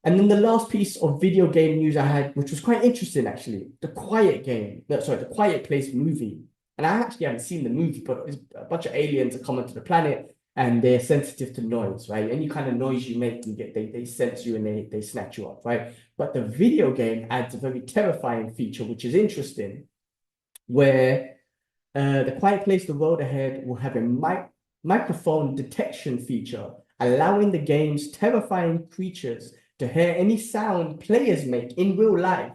And then the last piece of video game news I had, which was quite interesting actually, the Quiet Place movie. And I actually haven't seen the movie, but it's a bunch of aliens are coming to the planet and they're sensitive to noise, right? Any kind of noise you make, they sense you and they snatch you up, right? But the video game adds a very terrifying feature, which is interesting, where the Quiet Place, The Road Ahead will have a microphone detection feature, allowing the game's terrifying creatures to hear any sound players make in real life.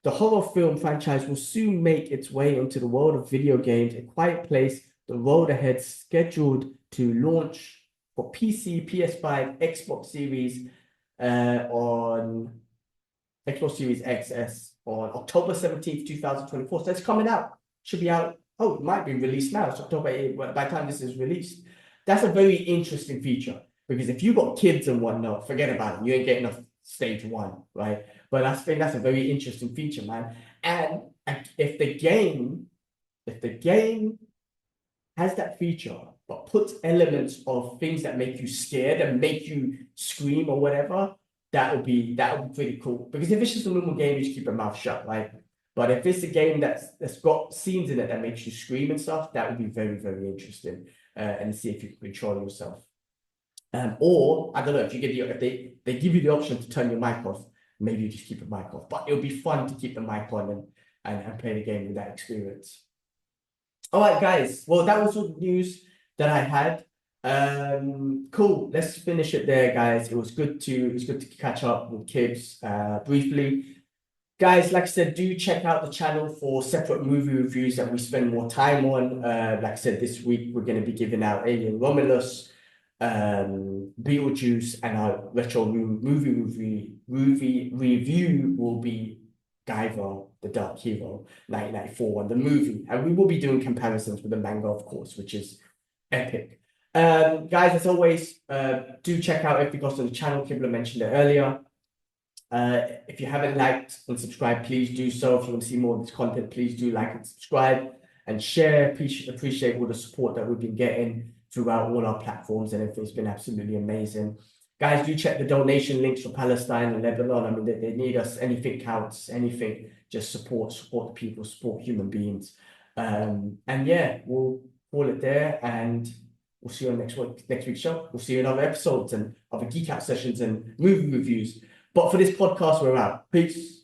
The horror film franchise will soon make its way into the world of video games. A Quiet Place, The Road Ahead, scheduled to launch for PC, PS5, Xbox Series on Xbox Series XS on October 17th, 2024. So it's coming out. Should be out. Oh, it might be released now. It's October 8th. By the time this is released. That's a very interesting feature. Because if you got kids and whatnot, forget about it. You ain't getting off stage one, right? But I think that's a very interesting feature, man. And if the game has that feature, but puts elements of things that make you scared and make you scream or whatever, that would be pretty cool. Because if it's just a normal game, you just keep your mouth shut, right? But if it's a game that's got scenes in it that makes you scream and stuff, that would be very, very interesting. And see if you can control yourself. Or I don't know if they give you the option to turn your mic off, maybe you just keep your mic off. But it'll be fun to keep the mic on and play the game with that experience. All right, guys. Well, that was all the news that I had. Cool. Let's finish it there, guys. It was good to catch up with Kibbs briefly. Guys, like I said, do check out the channel for separate movie reviews that we spend more time on. Like I said, this week we're going to be giving out Alien Romulus, Beetlejuice, and our retro movie review will be Guyver, the Dark Hero, 1994, the movie. And we will be doing comparisons with the manga, of course, which is epic. Guys, as always, do check out everything else on the channel. Kibla mentioned it earlier. If you haven't liked and subscribed, please do so. If you want to see more of this content, please do like and subscribe and share. Appreciate all the support that we've been getting throughout all our platforms, and it's been absolutely amazing. Guys, do check the donation links for Palestine and Lebanon. I mean, they need us. Anything counts. Anything. Just support the people, support human beings. And yeah, we'll call it there, and we'll see you on next week's show. We'll see you in other episodes and other Geek Out sessions and movie reviews. But for this podcast, we're out. Peace.